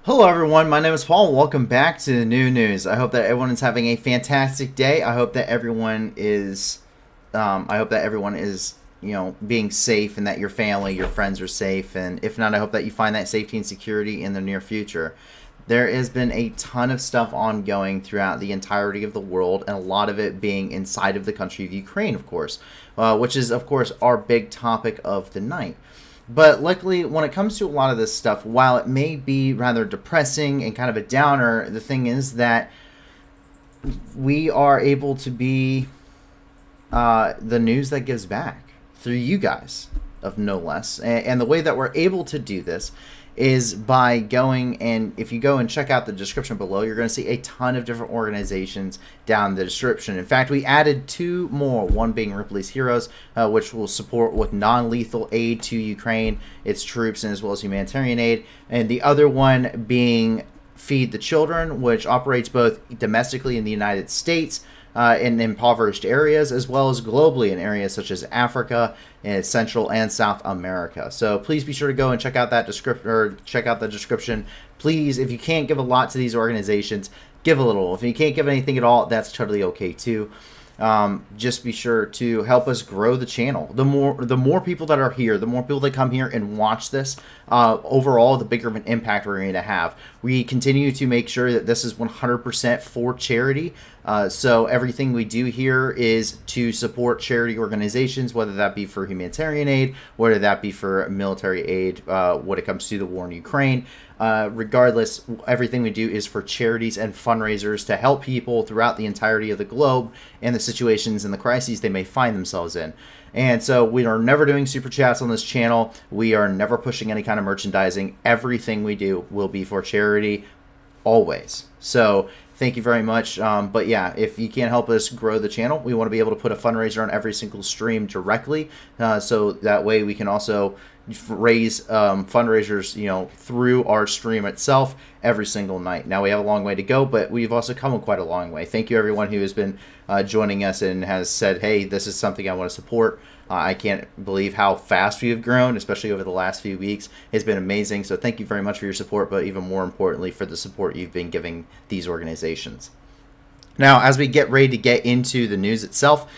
Hello everyone, my name is Paul. Welcome back to the new news. I hope that everyone is having a fantastic day. I hope that everyone is being safe and that your family, your friends are safe. And if not, I hope that you find that safety and security in the near future. There has been a ton of stuff ongoing throughout the entirety of the world, and a lot of it being inside of the country of Ukraine, of course, which is, of course, our big topic of the night. But luckily, when it comes to a lot of this stuff, while it may be rather depressing and kind of a downer, the thing is that we are able to be the news that gives back through you guys, of no less. And the way that we're able to do this is by going, and if you go and check out the description below, you're going to see a ton of different organizations down the description. In fact, we added two more, one being Ripley's Heroes, which will support with non-lethal aid to Ukraine, its troops, and as well as humanitarian aid, and the other one being Feed the Children, which operates both domestically in the United States in impoverished areas, as well as globally in areas such as Africa and Central and South America. So please be sure to go and check out that description, or check out the description. Please, if you can't give a lot to these organizations, give a little. If you can't give anything at all, that's totally okay too. Just be sure to help us grow the channel. The more people that are here, the more people that come here and watch this, overall, the bigger of an impact we're going to have. We continue to make sure that this is 100% for charity. So everything we do here is to support charity organizations, whether that be for humanitarian aid, whether that be for military aid when it comes to the war in Ukraine. Regardless, everything we do is for charities and fundraisers to help people throughout the entirety of the globe and the situations and the crises they may find themselves in. And so we are never doing super chats on this channel. We are never pushing any kind of merchandising. Everything we do will be for charity, always. So thank you very much. But yeah, if you can't help us grow the channel, we want to be able to put a fundraiser on every single stream directly, so that way we can also raise fundraisers, through our stream itself every single night. Now we have a long way to go, but we've also come quite a long way. Thank you everyone who has been joining us and has said, hey, this is something I want to support. I can't believe how fast we have grown, especially over the last few weeks. It's been amazing. So thank you very much for your support, but even more importantly, for the support you've been giving these organizations. Now, as we get ready to get into the news itself,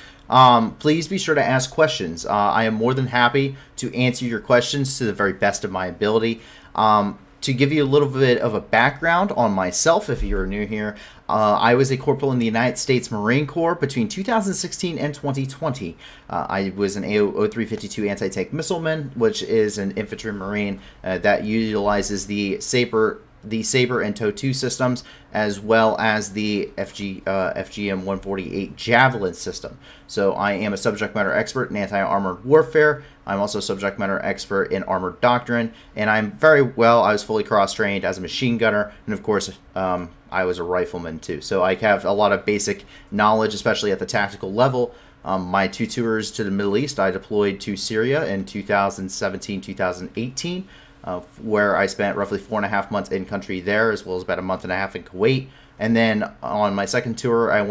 please be sure to ask questions. I am more than happy to answer your questions to the very best of my ability. To give you a little bit of a background on myself, if you're new here, I was a corporal in the United States Marine Corps between 2016 and 2020. I was an AO-0352 anti-tank missileman, which is an infantry marine that utilizes the Sabre and TOW-2 systems, as well as the FGM-148 Javelin system. So I am a subject matter expert in anti-armored warfare. I'm also a subject matter expert in armored doctrine, and I was fully cross-trained as a machine gunner, and of course, I was a rifleman too. So I have a lot of basic knowledge, especially at the tactical level. My two tours to the Middle East, I deployed to Syria in 2017-2018. Where I spent roughly 4.5 months in country there, as well as about a month and a half in Kuwait. And then on my second tour, I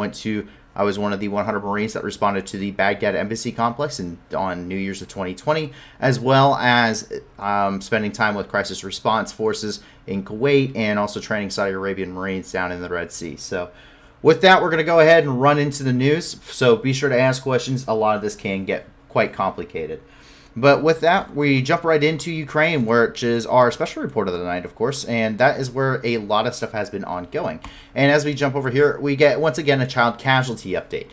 was one of the 100 Marines that responded to the Baghdad Embassy complex on New Year's of 2020, as well as spending time with crisis response forces in Kuwait and also training Saudi Arabian Marines down in the Red Sea. So with that, we're going to go ahead and run into the news. So be sure to ask questions. A lot of this can get quite complicated. But with that, we jump right into Ukraine, which is our special report of the night, of course, and that is where a lot of stuff has been ongoing. And as we jump over here, we get, once again, a child casualty update.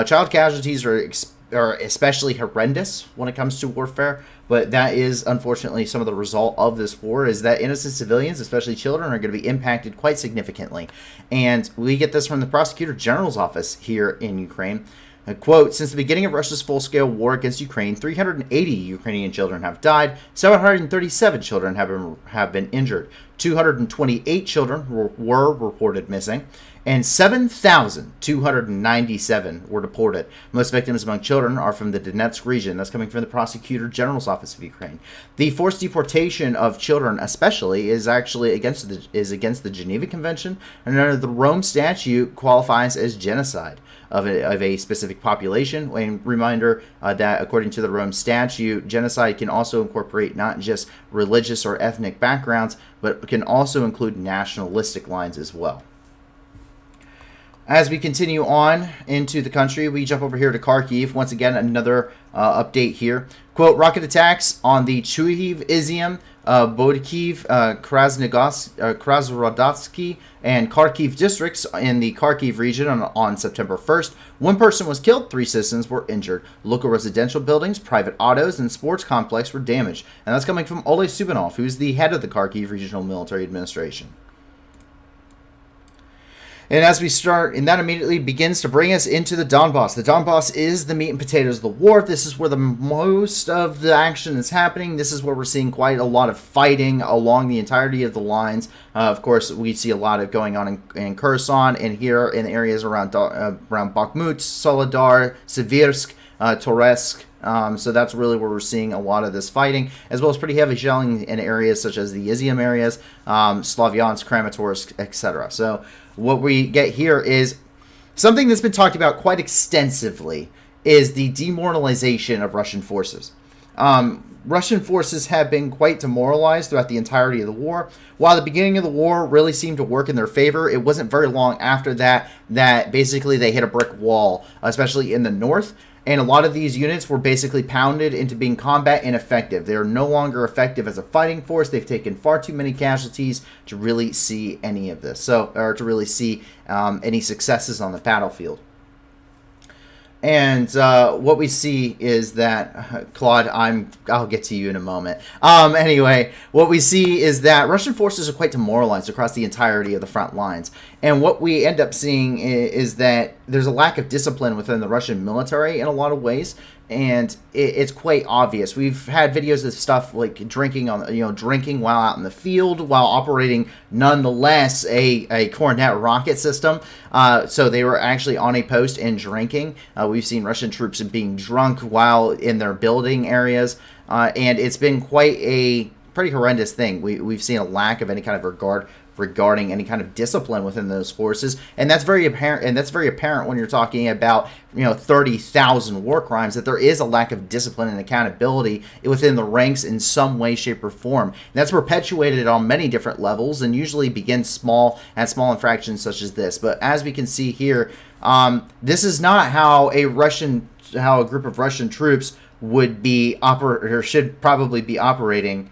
Child casualties are especially horrendous when it comes to warfare, but that is, unfortunately, some of the result of this war, is that innocent civilians, especially children, are going to be impacted quite significantly. And we get this from the Prosecutor General's office here in Ukraine. A quote, since the beginning of Russia's full-scale war against Ukraine, 380 Ukrainian children have died, 737 children have been injured, 228 children were reported missing, and 7,297 were deported. Most victims among children are from the Donetsk region. That's coming from the Prosecutor General's Office of Ukraine. The forced deportation of children, especially, is actually against the Geneva Convention, and under the Rome Statute qualifies as genocide. of a specific population. And reminder that according to the Rome Statute, genocide can also incorporate not just religious or ethnic backgrounds, but can also include nationalistic lines as well. As we continue on into the country, we jump over here to Kharkiv. Once again, another update here. Quote, rocket attacks on the Chuhiv, Izium, Bodkiv, Krasnodarsky, and Kharkiv districts in the Kharkiv region on September 1st. One person was killed, 3 citizens were injured. Local residential buildings, private autos, and sports complex were damaged. And that's coming from Oleh Subanov, who's the head of the Kharkiv Regional Military Administration. And as we start, and that immediately begins to bring us into the Donbass. The Donbass is the meat and potatoes of the war. This is where the most of the action is happening. This is where we're seeing quite a lot of fighting along the entirety of the lines. Of course, we see a lot of going on in Kherson and here in areas around Bakhmut, Soledar, Siversk, Toretsk. So that's really where we're seeing a lot of this fighting, as well as pretty heavy shelling in areas such as the Izium areas, Slavyansk, Kramatorsk, etc. So what we get here is something that's been talked about quite extensively, is the demoralization of Russian forces. Russian forces have been quite demoralized throughout the entirety of the war. While the beginning of the war really seemed to work in their favor, it wasn't very long after that basically they hit a brick wall, especially in the north. And a lot of these units were basically pounded into being combat ineffective. They're no longer effective as a fighting force. They've taken far too many casualties to really see any of this, or to really see any successes on the battlefield. And what we see is that, Claude, I'll get to you in a moment. Anyway, what we see is that Russian forces are quite demoralized across the entirety of the front lines. And what we end up seeing is that there's a lack of discipline within the Russian military in a lot of ways. And it's quite obvious. We've had videos of stuff like drinking while out in the field, while operating nonetheless a Cornet rocket system. So they were actually on a post and drinking. We've seen Russian troops being drunk while in their building areas, and it's been quite a pretty horrendous thing. We've seen a lack of any kind of regard regarding any kind of discipline within those forces, and that's very apparent. And that's very apparent when you're talking about 30,000 war crimes, that there is a lack of discipline and accountability within the ranks in some way, shape, or form. And that's perpetuated on many different levels, and usually begins small infractions such as this. But as we can see here, this is not how a group of Russian troops would be should probably be operating.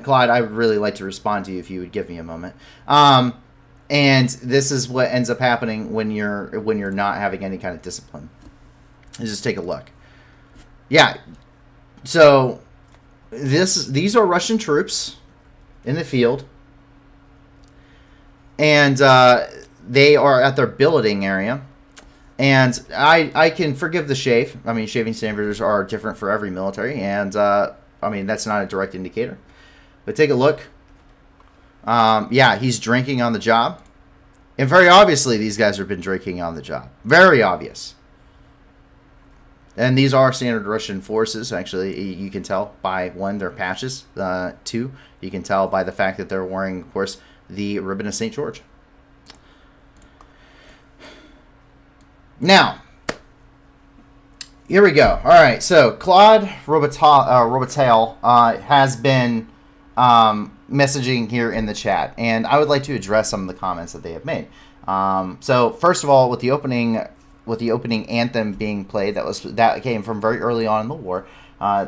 Clyde, I would really like to respond to you if you would give me a moment. And this is what ends up happening when you're not having any kind of discipline. Let's just take a look. Yeah. So these are Russian troops in the field, and they are at their billeting area. And I can forgive the shave. I mean, shaving standards are different for every military, and that's not a direct indicator. But take a look. Yeah, he's drinking on the job. And very obviously, these guys have been drinking on the job. Very obvious. And these are standard Russian forces. Actually, you can tell by, 1, their patches. 2, you can tell by the fact that they're wearing, of course, the ribbon of St. George. Now, here we go. All right, so Claude Robital has been messaging here in the chat, and I would like to address some of the comments that they have made. So first of all, with the opening anthem being played, that came from very early on in the war.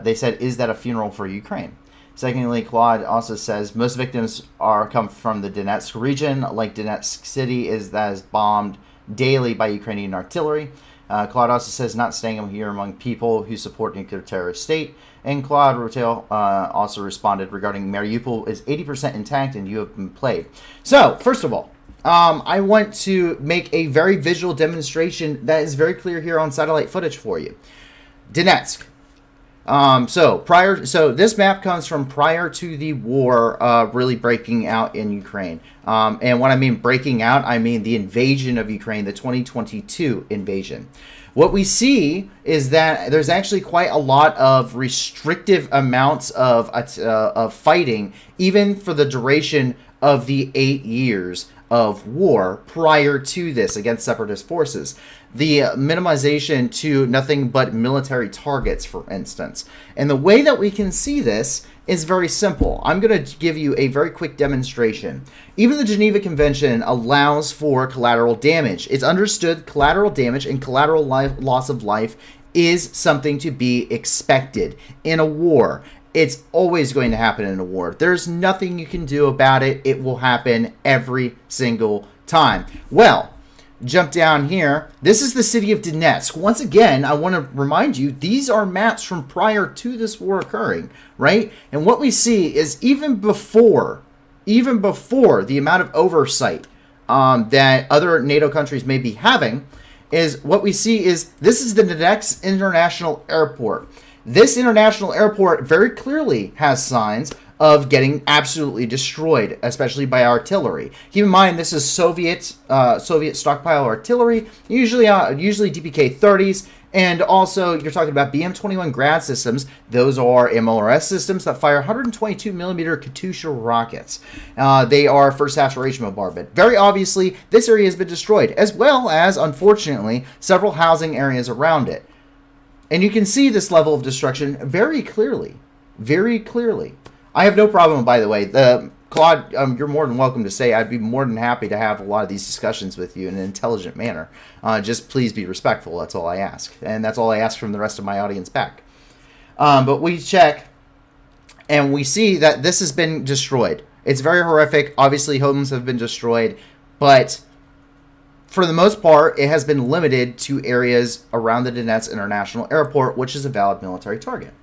They said, "Is that a funeral for Ukraine?" Secondly, Claude also says most victims come from the Donetsk region, like Donetsk city is bombed daily by Ukrainian artillery. Claude also says not staying here among people who support nuclear terrorist state. And Claude Rotel also responded regarding Mariupol is 80% intact and you have been played. So, first of all, I want to make a very visual demonstration that is very clear here on satellite footage for you. Donetsk. So this map comes from prior to the war really breaking out in Ukraine. And when I mean breaking out, I mean the invasion of Ukraine, the 2022 invasion. What we see is that there's actually quite a lot of restrictive amounts of fighting, even for the duration of the 8 years of war prior to this against separatist forces. The minimization to nothing but military targets, for instance. And the way that we can see this is very simple. I'm going to give you a very quick demonstration. Even the Geneva Convention allows for collateral damage. It's understood collateral damage and collateral loss of life is something to be expected in a war. It's always going to happen in a war. There's nothing you can do about it. It will happen every single time. Well, jump down here. This is the city of Donetsk. Once again, I want to remind you, these are maps from prior to this war occurring, right? And what we see is even before the amount of oversight that other NATO countries may be having, is what we see is this is the Donetsk International Airport. This international airport very clearly has signs of getting absolutely destroyed, especially by artillery. Keep in mind, this is Soviet stockpile artillery, usually DPK-30s, and also you're talking about BM-21 Grad systems. Those are MLRS systems that fire 122 millimeter Katyusha rockets. They are for saturation bombardment. Very obviously, this area has been destroyed, as well as, unfortunately, several housing areas around it. And you can see this level of destruction very clearly. Very clearly. I have no problem, by the way. Claude, you're more than welcome to say I'd be more than happy to have a lot of these discussions with you in an intelligent manner. Just please be respectful. That's all I ask. And that's all I ask from the rest of my audience back. But we check, and we see that this has been destroyed. It's very horrific. Obviously, homes have been destroyed. But for the most part, it has been limited to areas around the Donetsk International Airport, which is a valid military target.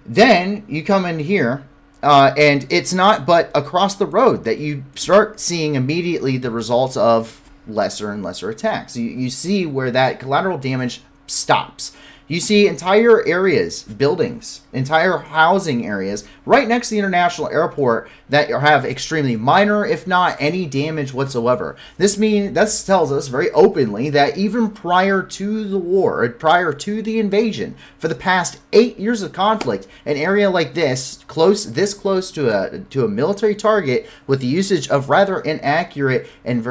Then you come in here, and it's not but across the road that you start seeing immediately the results of lesser and lesser attacks. You see where that collateral damage stops. You see entire areas, buildings, entire housing areas right next to the international airport that have extremely minor, if not any damage whatsoever. This tells us very openly that even prior to the war, prior to the invasion, for the past 8 years of conflict, an area like this close to a military target with the usage of rather inaccurate and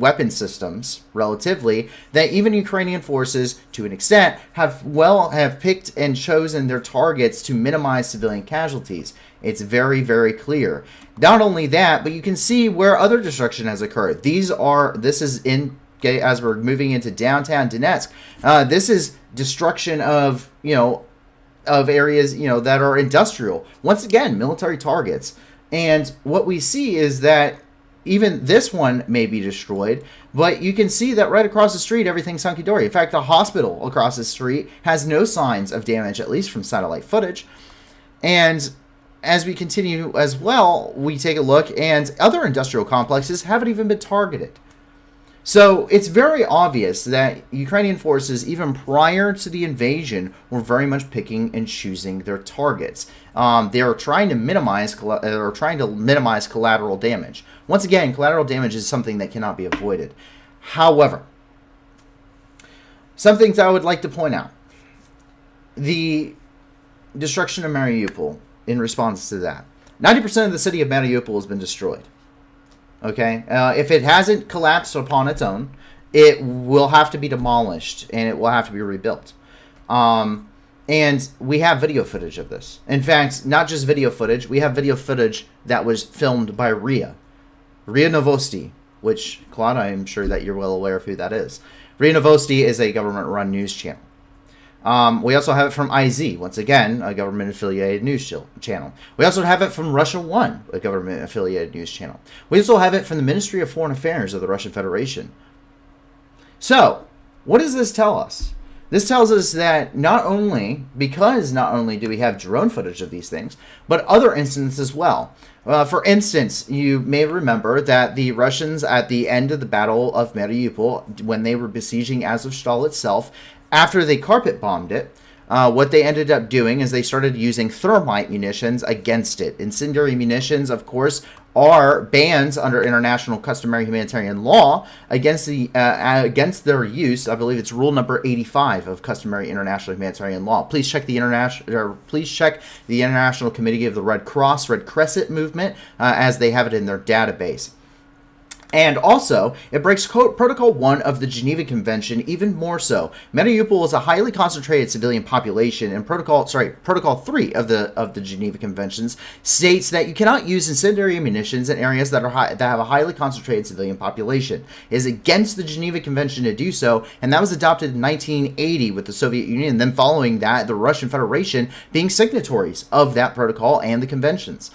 weapon systems, relatively, that even Ukrainian forces, to an extent, have picked and chosen their targets to minimize civilian casualties. It's very, very clear. Not only that, but you can see where other destruction has occurred. This is as we're moving into downtown Donetsk. This is destruction of areas that are industrial. Once again, military targets. And what we see is that even this one may be destroyed, but you can see that right across the street, everything's hunky-dory. In fact, the hospital across the street has no signs of damage, at least from satellite footage. And as we continue as well, we take a look, and other industrial complexes haven't even been targeted. So it's very obvious that Ukrainian forces, even prior to the invasion, were very much picking and choosing their targets. They are trying to minimize collateral damage. Once again, collateral damage is something that cannot be avoided. However, some things I would like to point out. The destruction of Mariupol, in response to that, 90% of the city of Mariupol has been destroyed. Okay, if it hasn't collapsed upon its own, it will have to be demolished and it will have to be rebuilt. And we have video footage of this. In fact, not just video footage, we have video footage that was filmed by RIA Novosti, which, Claude, I'm sure that you're well aware of who that is. RIA Novosti is a government-run news channel. We also have it from IZ, once again, a government-affiliated news channel. We also have it from Russia One, a government-affiliated news channel. We also have it from the Ministry of Foreign Affairs of the Russian Federation. So, what does this tell us? This tells us that not only do we have drone footage of these things, but other instances as well. For instance, you may remember that the Russians at the end of the Battle of Mariupol, when they were besieging Azovstal itself, after they carpet bombed it, what they ended up doing is they started using thermite munitions against it. Incendiary munitions, of course, are bans under international customary humanitarian law against their use. I believe it's rule number 85 of customary international humanitarian law. Please check the International Committee of the Red Crescent movement, as they have it in their database. And also, it breaks Protocol 1 of the Geneva Convention even more so. Mariupol is a highly concentrated civilian population, and Protocol 3 of the Geneva Conventions states that you cannot use incendiary munitions in areas that have a highly concentrated civilian population. It is against the Geneva Convention to do so, and that was adopted in 1980 with the Soviet Union, and then following that, the Russian Federation being signatories of that protocol and the conventions.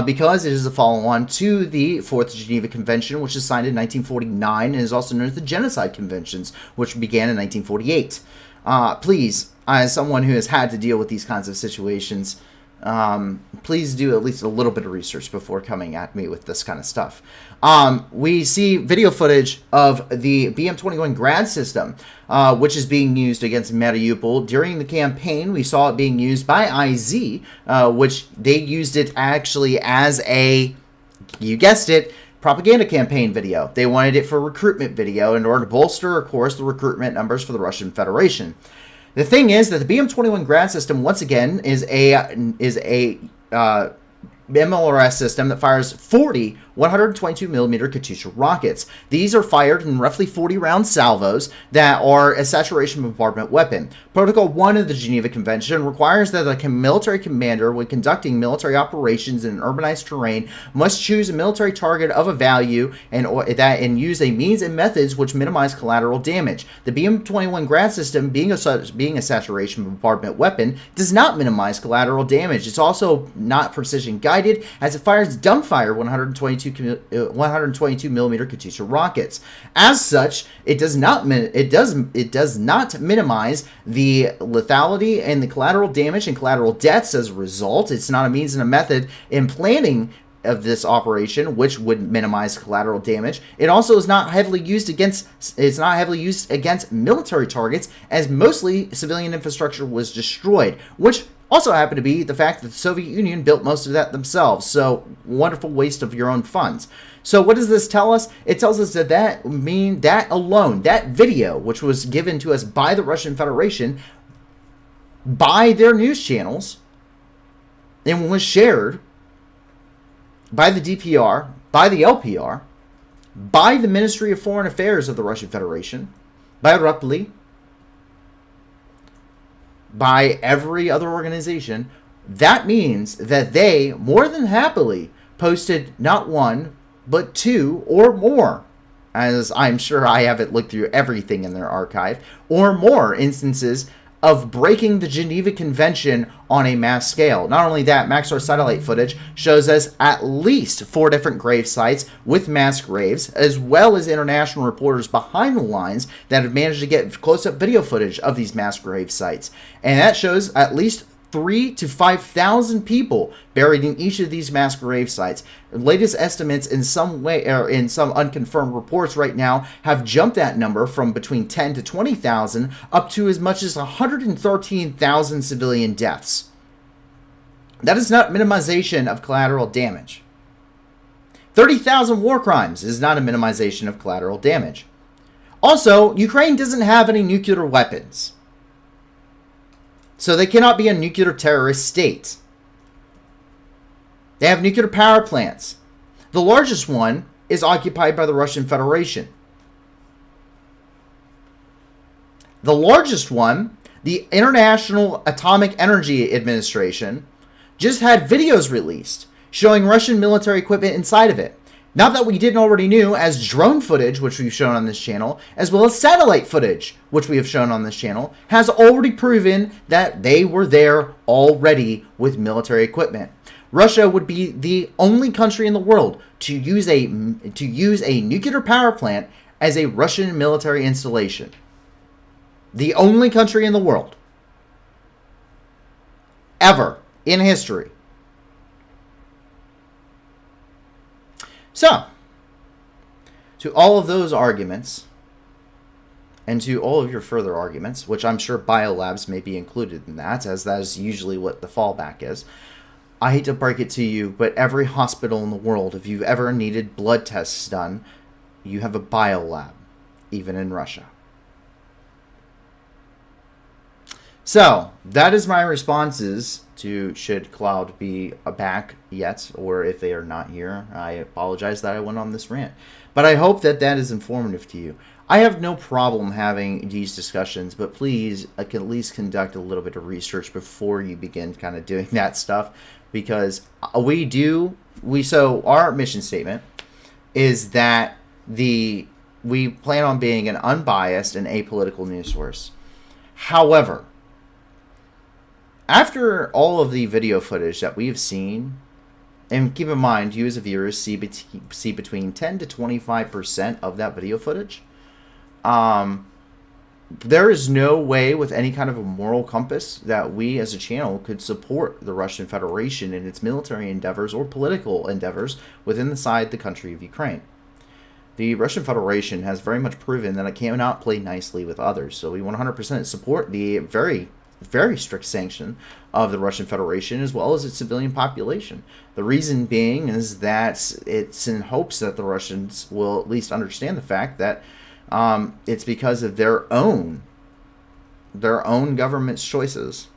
Because it is a follow-on to the Fourth Geneva Convention, which was signed in 1949 and is also known as the Genocide Conventions, which began in 1948. Please, as someone who has had to deal with these kinds of situations, please do at least a little bit of research before coming at me with this kind of stuff. We see video footage of the BM-21 Grad system, which is being used against Mariupol. During the campaign, we saw it being used by IZ, which they used it actually as a, you guessed it, propaganda campaign video. They wanted it for recruitment video in order to bolster, of course, the recruitment numbers for the Russian Federation. The thing is that the BM-21 Grad system, once again, is a MLRS system that fires 40 122mm Katyusha rockets. These are fired in roughly 40-round salvos that are a saturation bombardment weapon. Protocol 1 of the Geneva Convention requires that a military commander, when conducting military operations in an urbanized terrain, must choose a military target of a value and use a means and methods which minimize collateral damage. The BM-21 Grad system, being a saturation bombardment weapon, does not minimize collateral damage. It's also not precision guided, as it fires dumbfire 122mm Katyusha rockets. As such, it does not minimize the lethality and the collateral damage and collateral deaths as a result. It's not a means and a method in planning of this operation which would minimize collateral damage. It also is not heavily used against military targets, as mostly civilian infrastructure was destroyed, which also happened to be the fact that the Soviet Union built most of that themselves. So, wonderful waste of your own funds. So what does this tell us? It tells us that that video, which was given to us by the Russian Federation, by their news channels, and was shared by the DPR, by the LPR, by the Ministry of Foreign Affairs of the Russian Federation, by Rupli, by every other organization, that means that they more than happily posted not one, but two or more, as I'm sure I haven't looked through everything in their archive, or more instances of breaking the Geneva Convention on a mass scale. Not only that, Maxar satellite footage shows us at least 4 different grave sites with mass graves, as well as international reporters behind the lines that have managed to get close-up video footage of these mass grave sites. And that shows at least 3,000 to 5,000 people buried in each of these mass grave sites. The latest estimates in some way, or in some unconfirmed reports right now, have jumped that number from between 10 to 20,000 up to as much as 113,000 civilian deaths. That is not minimization of collateral damage. 30,000 war crimes is not a minimization of collateral damage. Also, Ukraine doesn't have any nuclear weapons, so they cannot be a nuclear terrorist state. They have nuclear power plants. The largest one is occupied by the Russian Federation. The largest one, the International Atomic Energy Administration, just had videos released showing Russian military equipment inside of it. Not that we didn't already knew, as drone footage, which we've shown on this channel, as well as satellite footage, which we have shown on this channel, has already proven that they were there already with military equipment. Russia would be the only country in the world to use a nuclear power plant as a Russian military installation. The only country in the world, ever, in history. So, to all of those arguments, and to all of your further arguments, which I'm sure biolabs may be included in that, as that is usually what the fallback is, I hate to break it to you, but every hospital in the world, if you've ever needed blood tests done, you have a biolab, even in Russia. So, that is my responses to should Cloud be back yet, or if they are not here. I apologize that I went on this rant. But I hope that that is informative to you. I have no problem having these discussions, but please, I can at least conduct a little bit of research before you begin kind of doing that stuff, because so our mission statement is that we plan on being an unbiased and apolitical news source. However, after all of the video footage that we have seen, and keep in mind, you as a viewer see between 10 to 25% of that video footage, there is no way with any kind of a moral compass that we as a channel could support the Russian Federation in its military endeavors or political endeavors within the country of Ukraine. The Russian Federation has very much proven that it cannot play nicely with others, so we 100% support the very strict sanction of the Russian Federation as well as its civilian population. The reason being is that it's in hopes that the Russians will at least understand the fact that it's because of their own government's choices.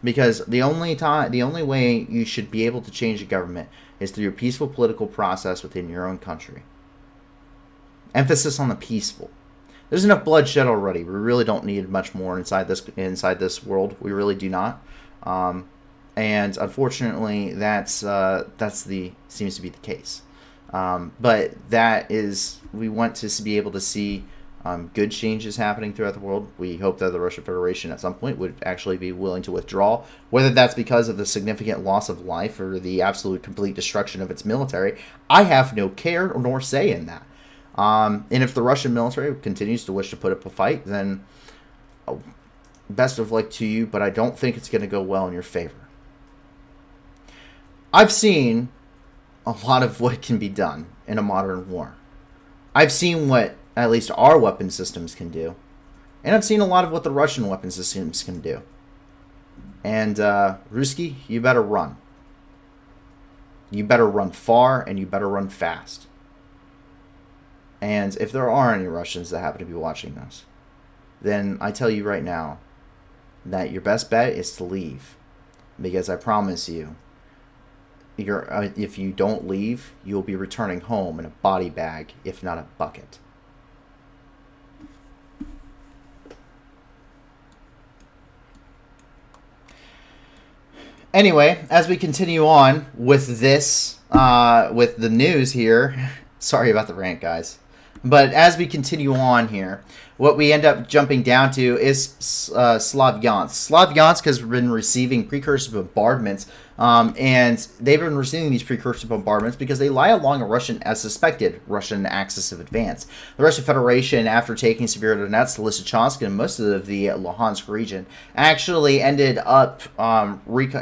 Because the only way you should be able to change a government is through a peaceful political process within your own country. Emphasis on the peaceful. There's enough bloodshed already. We really don't need much more inside this world. We really do not. And unfortunately, that's seems to be the case. But that is, we want to be able to see good changes happening throughout the world. We hope that the Russian Federation at some point would actually be willing to withdraw, whether that's because of the significant loss of life or the absolute complete destruction of its military. I have no care nor say in that. And if the Russian military continues to wish to put up a fight, then best of luck to you, but I don't think it's going to go well in your favor. I've seen a lot of what can be done in a modern war. I've seen what at least our weapon systems can do, and I've seen a lot of what the Russian weapon systems can do. And Ruski, you better run. You better run far, and you better run fast. And if there are any Russians that happen to be watching this, then I tell you right now that your best bet is to leave. Because I promise you, if you don't leave, you'll be returning home in a body bag, if not a bucket. Anyway, as we continue on with this, with the news here, sorry about the rant, guys. But as we continue on here, what we end up jumping down to is Slavyansk. Slavyansk has been receiving precursor bombardments, and they've been receiving these precursor bombardments because they lie along a suspected Russian axis of advance. The Russian Federation, after taking Severodonetsk, Lysychansk, and most of the Luhansk region, actually ended up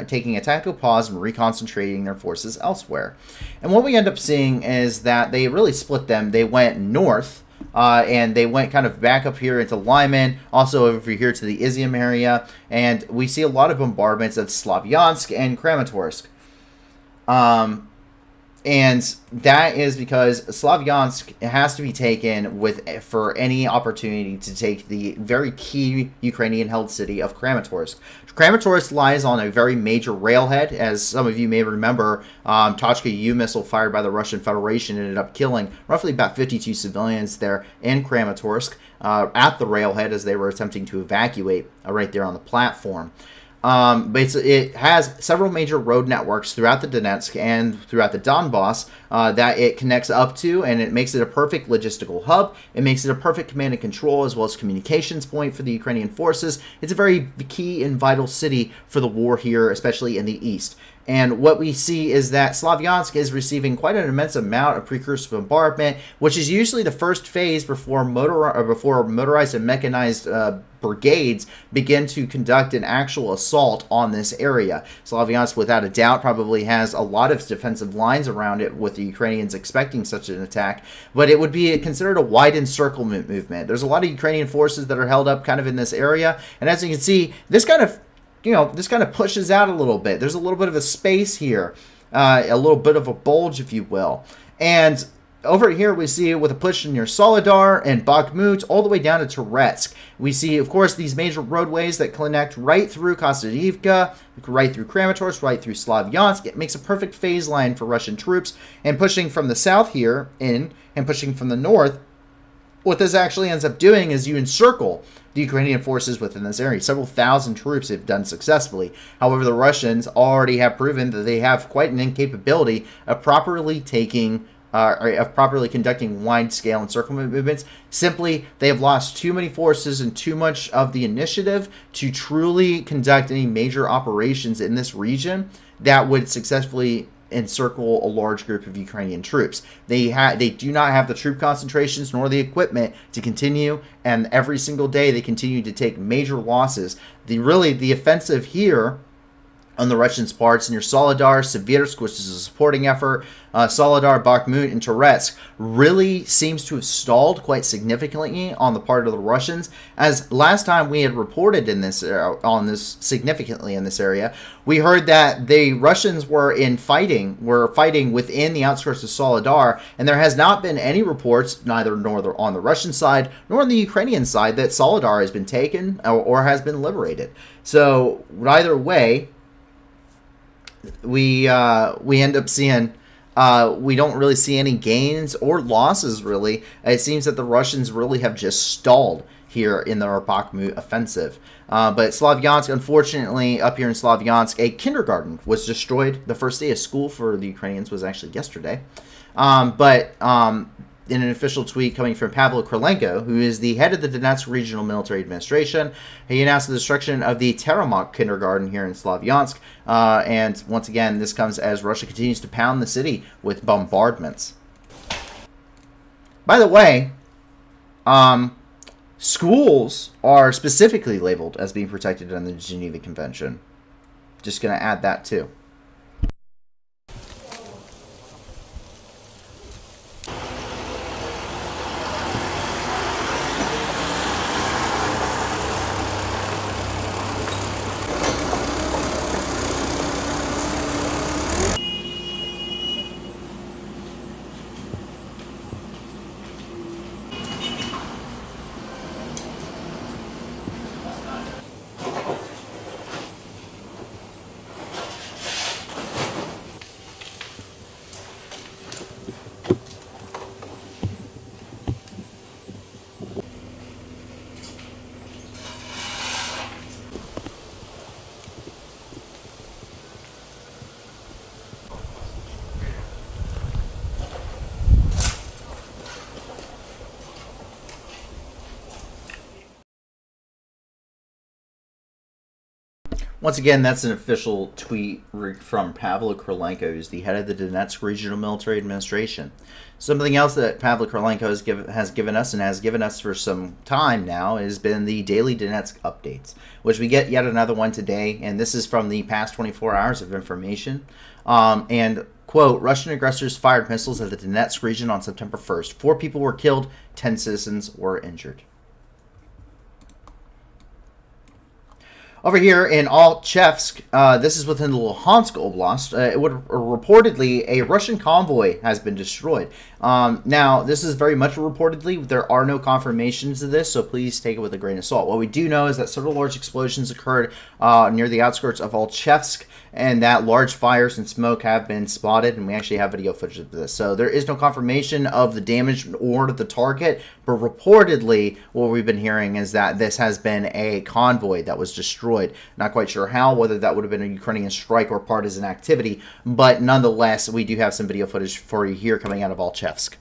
taking a tactical pause and reconcentrating their forces elsewhere. And what we end up seeing is that they really split them. They went north, and they went kind of back up here into Lyman, also over here to the Izium area, and we see a lot of bombardments of Slavyansk and Kramatorsk. And that is because Slavyansk has to be taken for any opportunity to take the very key Ukrainian-held city of Kramatorsk. Kramatorsk lies on a very major railhead. As some of you may remember, Tochka U missile fired by the Russian Federation ended up killing roughly about 52 civilians there in Kramatorsk at the railhead as they were attempting to evacuate right there on the platform. But it has several major road networks throughout the Donetsk and throughout the Donbass that it connects up to, and it makes it a perfect logistical hub. It makes it a perfect command and control as well as communications point for the Ukrainian forces. It's a very key and vital city for the war here, especially in the east. And what we see is that Slavyansk is receiving quite an immense amount of precursor bombardment, which is usually the first phase before motorized and mechanized brigades begin to conduct an actual assault on this area. Slavyansk, without a doubt, probably has a lot of defensive lines around it, with the Ukrainians expecting such an attack, but it would be considered a wide encirclement movement. There's a lot of Ukrainian forces that are held up kind of in this area, and as you can see, this kind of this kind of pushes out a little bit. There's a little bit of a space here, a little bit of a bulge, if you will. And over here, we see it with a push near Soledar and Bakhmut all the way down to Donetsk. We see, of course, these major roadways that connect right through Kostadivka, right through Kramatorsk, right through Slavyansk. It makes a perfect phase line for Russian troops. And pushing from the south here in and pushing from the north, what this actually ends up doing is you encircle the Ukrainian forces within this area. Several thousand troops have done successfully. However, the Russians already have proven that they have quite an incapability of properly conducting wide-scale encirclement movements. Simply, they have lost too many forces and too much of the initiative to truly conduct any major operations in this region that would successfully encircle a large group of Ukrainian troops. They do not have the troop concentrations nor the equipment to continue, and every single day they continue to take major losses. The offensive here on the Russians' parts near Soledar, Seversk, which is a supporting effort, Soledar, Bakhmut, and Donetsk, really seems to have stalled quite significantly on the part of the Russians. As last time we had reported significantly in this area, we heard that the Russians were fighting within the outskirts of Soledar, and there has not been any reports, neither on the Russian side nor on the Ukrainian side, that Soledar has been taken or has been liberated. So either way, we end up seeing we don't really see any gains or losses, really. It seems that the Russians really have just stalled here in their Bakhmut offensive. But Slavyansk, unfortunately, up here in Slavyansk, a kindergarten was destroyed. The first day of school for the Ukrainians was actually yesterday. In an official tweet coming from Pavel Krylenko, who is the head of the Donetsk Regional Military Administration, he announced the destruction of the Teremok kindergarten here in Slavyansk. And once again, this comes as Russia continues to pound the city with bombardments. By the way, schools are specifically labeled as being protected under the Geneva Convention. Just going to add that too. Once again, that's an official tweet from Pavel Krylenko, who's the head of the Donetsk Regional Military Administration. Something else that Pavel Krylenko has given us and has given us for some time now has been the daily Donetsk updates, which we get yet another one today, and this is from the past 24 hours of information. And, quote, Russian aggressors fired missiles at the Donetsk region on September 1st. 4 people were killed, 10 citizens were injured. Over here in Alchevsk, this is within the Luhansk Oblast, reportedly a Russian convoy has been destroyed. Now, this is very much reportedly. There are no confirmations of this, so please take it with a grain of salt. What we do know is that several large explosions occurred near the outskirts of Alchevsk, and that large fires and smoke have been spotted, and we actually have video footage of this. So there is no confirmation of the damage or the target, but reportedly what we've been hearing is that this has been a convoy that was destroyed. Not quite sure how, whether that would have been a Ukrainian strike or partisan activity, but nonetheless, we do have some video footage for you here coming out of Alchevsk.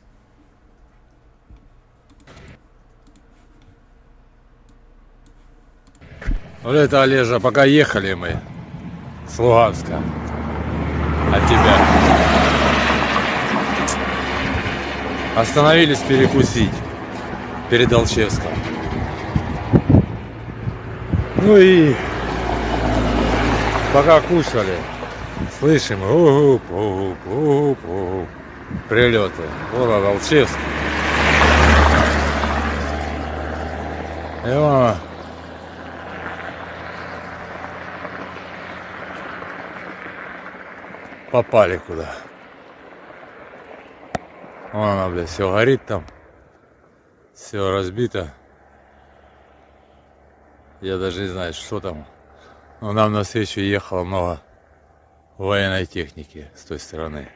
Вот это, Олежа, пока ехали мы с Луганска от тебя. Остановились перекусить перед Алчевском. Ну и пока кушали, слышим прилеты. Вот Алчевск. И попали куда. Вон она, блядь, все горит там. Все разбито. Я даже не знаю, что там. Но нам навстречу ехало много военной техники с той стороны.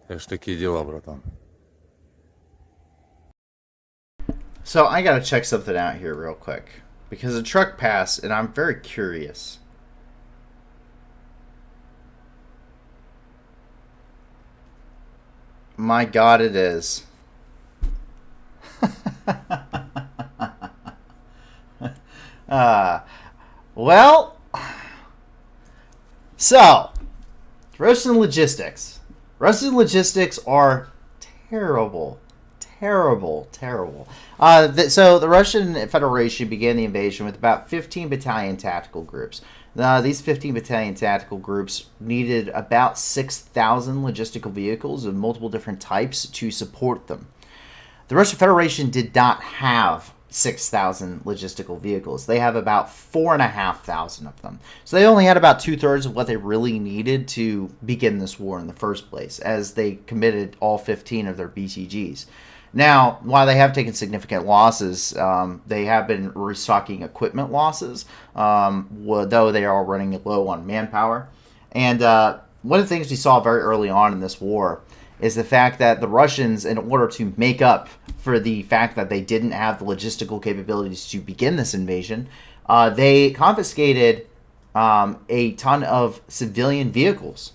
Так что такие дела, братан. So I gotta check something out here real quick. Because a truck passed, and I'm very curious. My God, it is. Well, so, Russian logistics. Russian logistics are terrible. Terrible. So the Russian Federation began the invasion with about 15 battalion tactical groups. These 15 battalion tactical groups needed about 6,000 logistical vehicles of multiple different types to support them. The Russian Federation did not have 6,000 logistical vehicles. They have about 4,500 of them. So they only had about 2/3 of what they really needed to begin this war in the first place, as they committed all 15 of their BTGs. Now, while they have taken significant losses, they have been restocking equipment losses, though they are running low on manpower. And one of the things we saw very early on in this war is the fact that the Russians, in order to make up for the fact that they didn't have the logistical capabilities to begin this invasion, they confiscated a ton of civilian vehicles.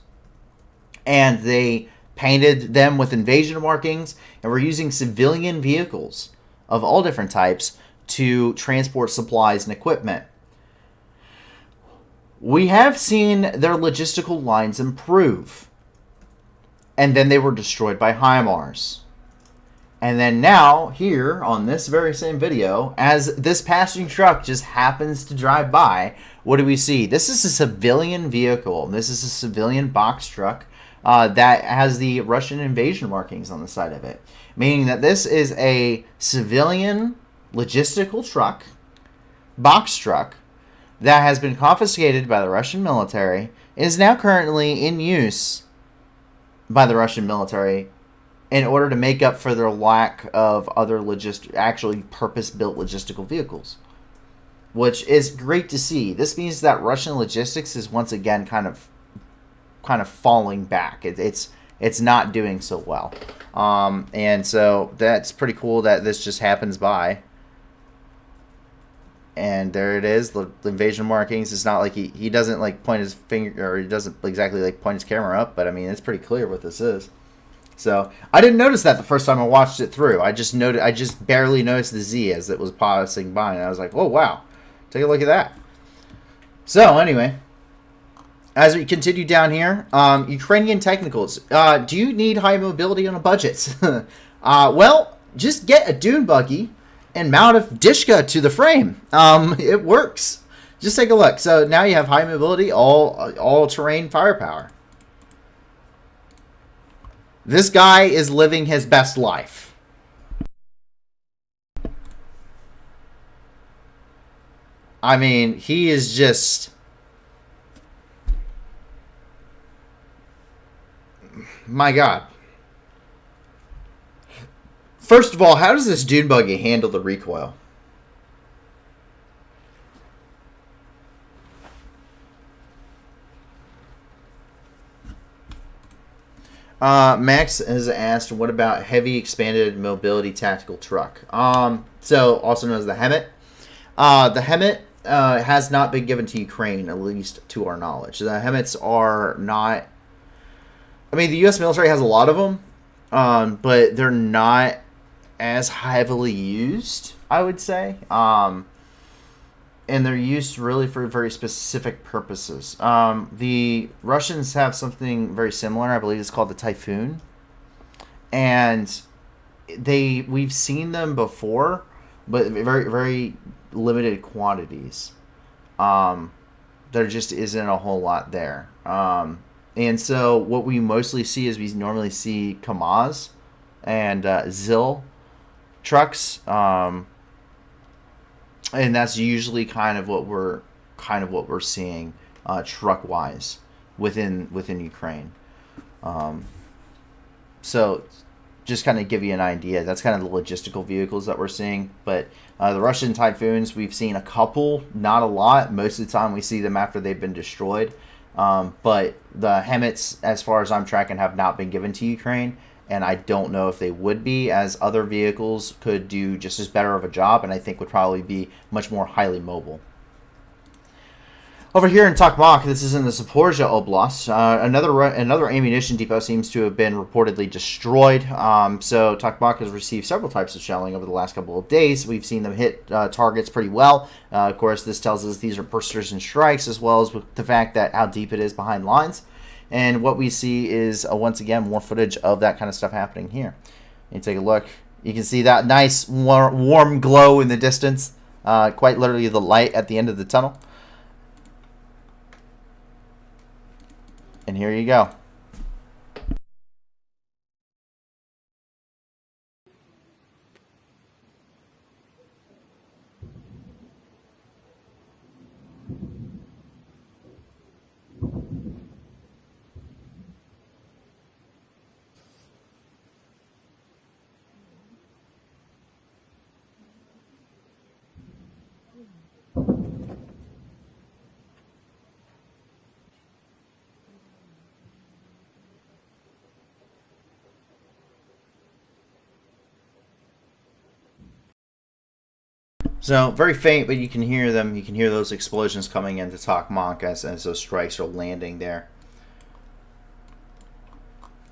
And they painted them with invasion markings, and were using civilian vehicles of all different types to transport supplies and equipment. We have seen their logistical lines improve. And then they were destroyed by HIMARS. And then now, here, on this very same video, as this passing truck just happens to drive by, what do we see? This is a civilian vehicle. This is a civilian box truck that has the Russian invasion markings on the side of it. Meaning that this is a civilian logistical truck, box truck, that has been confiscated by the Russian military, and is now currently in use by the Russian military in order to make up for their lack of other actually purpose-built logistical vehicles, which is great to see. This means that Russian logistics is once again kind of falling back. It's not doing so well, and so that's pretty cool that this just happens by. And there it is, the invasion markings. It's not like he doesn't like point his finger, or he doesn't exactly like point his camera up, but I mean, it's pretty clear what this is. So I didn't notice that the first time I watched it through. I just barely noticed the Z as it was passing by, and I was like, "Oh wow, take a look at that." So anyway, as we continue down here, Ukrainian technicals. Do you need high mobility on a budget? Well, just get a dune buggy and mount a dishka to the frame. It works. Just take a look. So now you have high mobility, all terrain firepower. This guy is living his best life. I mean, he is just... My God. First of all, how does this dune buggy handle the recoil? Max has asked, what about heavy expanded mobility tactical truck? So also known as the HEMET. The HEMET has not been given to Ukraine, at least to our knowledge. The HEMETs are not... I mean, the U.S. military has a lot of them, but they're not as heavily used, I would say. And they're used really for very specific purposes. The Russians have something very similar. I believe it's called the Typhoon. And we've seen them before, but very, very limited quantities. There just isn't a whole lot there. And so what we mostly see is we normally see KAMAZ and ZIL trucks. And that's usually kind of what we're seeing truck wise. within Ukraine. So just kind of give you an idea. That's kind of the logistical vehicles that we're seeing. But the Russian Typhoons, we've seen a couple, not a lot. Most of the time we see them after they've been destroyed. But the HEMETs, as far as I'm tracking, have not been given to Ukraine. And I don't know if they would be, as other vehicles could do just as better of a job, and I think would probably be much more highly mobile. Over here in Tokmak, this is in the Zaporizhia Oblast, another ammunition depot seems to have been reportedly destroyed. So Tokmak has received several types of shelling over the last couple of days. We've seen them hit targets pretty well. Of course, this tells us these are precision strikes, as well as with the fact that how deep it is behind lines. And what we see is, once again, more footage of that kind of stuff happening here. You take a look. You can see that nice warm glow in the distance, quite literally the light at the end of the tunnel. And here you go. So very faint, but you can hear them. You can hear those explosions coming into Tokmak as those strikes are landing there.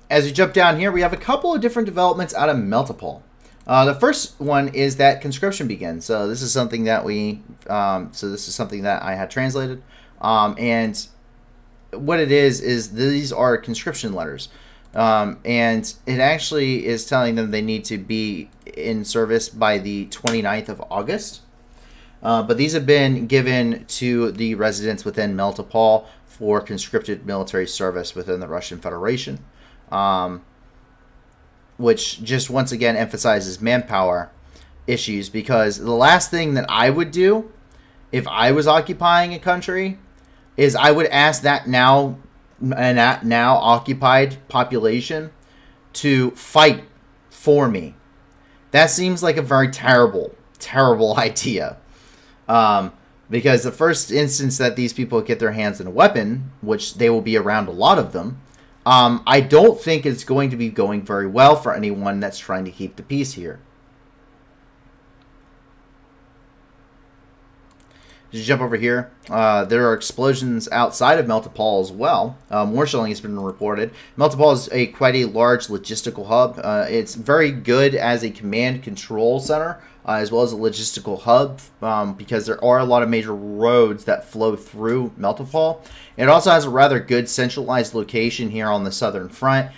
As we jump down here, we have a couple of different developments out of Melitopol. The first one is that conscription begins. So this is something that I had translated, and what it is these are conscription letters, and it actually is telling them they need to be in service by the 29th of August. But these have been given to the residents within Melitopol for conscripted military service within the Russian Federation, which just once again emphasizes manpower issues, because the last thing that I would do if I was occupying a country is I would ask that now occupied population to fight for me. That seems like a very terrible idea. Because the first instance that these people get their hands on a weapon, which they will be around a lot of them, I don't think it's going to be going very well for anyone that's trying to keep the peace here. Just jump over here. There are explosions outside of Melitopol as well. More shelling has been reported. Melitopol is quite a large logistical hub. It's very good as a command control center, as well as a logistical hub, because there are a lot of major roads that flow through Melitopol. It also has a rather good centralized location here on the southern front,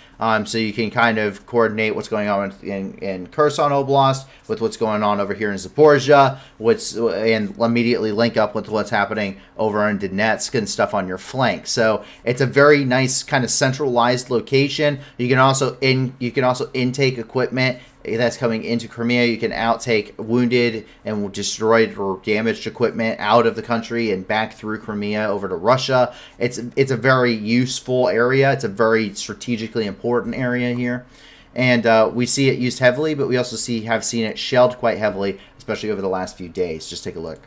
so you can kind of coordinate what's going on in Kherson Oblast with what's going on over here in Zaporizhia, and immediately link up with what's happening over in Donetsk and stuff on your flank. So it's a very nice kind of centralized location. You can also intake equipment that's coming into Crimea. You can outtake wounded and destroyed or damaged equipment out of the country and back through Crimea over to Russia. It's a very useful area. It's a very strategically important area here, and we see it used heavily, but we also have seen it shelled quite heavily, especially over the last few days. Just take a look.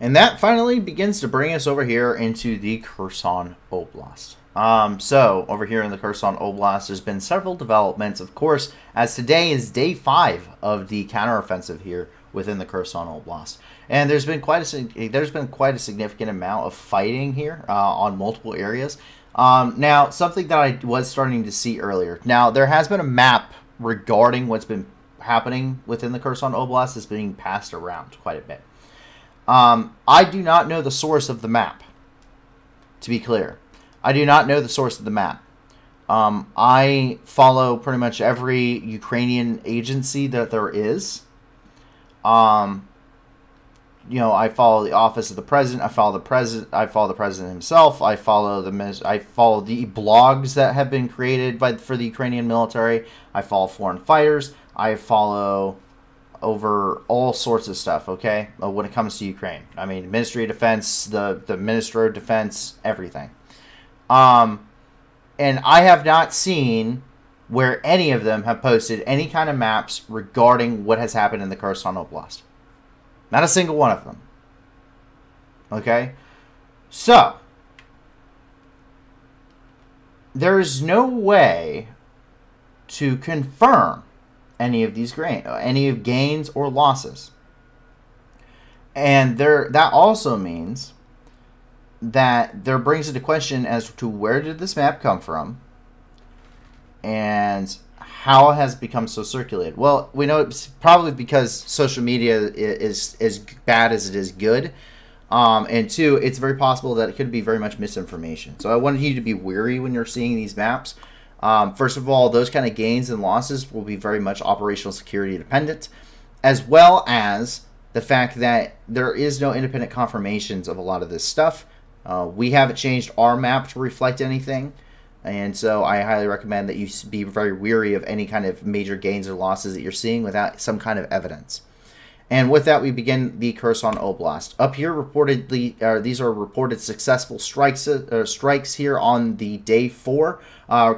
And that finally begins to bring us over here into the Kherson Oblast. So over here in the Kherson Oblast, there's been several developments, of course, as today is day 5 of the counteroffensive here within the Kherson Oblast. And there's been quite a significant amount of fighting here on multiple areas. Now, something that I was starting to see earlier. Now, there has been a map regarding what's been happening within the Kherson Oblast that's being passed around quite a bit. I do not know the source of the map, to be clear. I do not know the source of the map. I follow pretty much every Ukrainian agency that there is. I follow the office of the president. I follow the president. I follow the president himself. I follow the blogs that have been created for the Ukrainian military. I follow foreign fighters. I follow over all sorts of stuff. Okay, when it comes to Ukraine, I mean, Ministry of Defense, the Minister of Defense, everything. And I have not seen where any of them have posted any kind of maps regarding what has happened in the Kherson Oblast. Not a single one of them. Okay? So, there's no way to confirm any of these gains or losses. And that also means that there brings into question as to where did this map come from and how it has become so circulated. Well, we know it's probably because social media is as bad as it is good. And two, it's very possible that it could be very much misinformation. So I wanted you to be wary when you're seeing these maps. First of all, those kind of gains and losses will be very much operational security dependent, as well as the fact that there is no independent confirmations of a lot of this stuff. We haven't changed our map to reflect anything, and so I highly recommend that you be very wary of any kind of major gains or losses that you're seeing without some kind of evidence. And with that, we begin the Kherson Oblast. Up here, reportedly, these are reported successful strikes here on the day 4.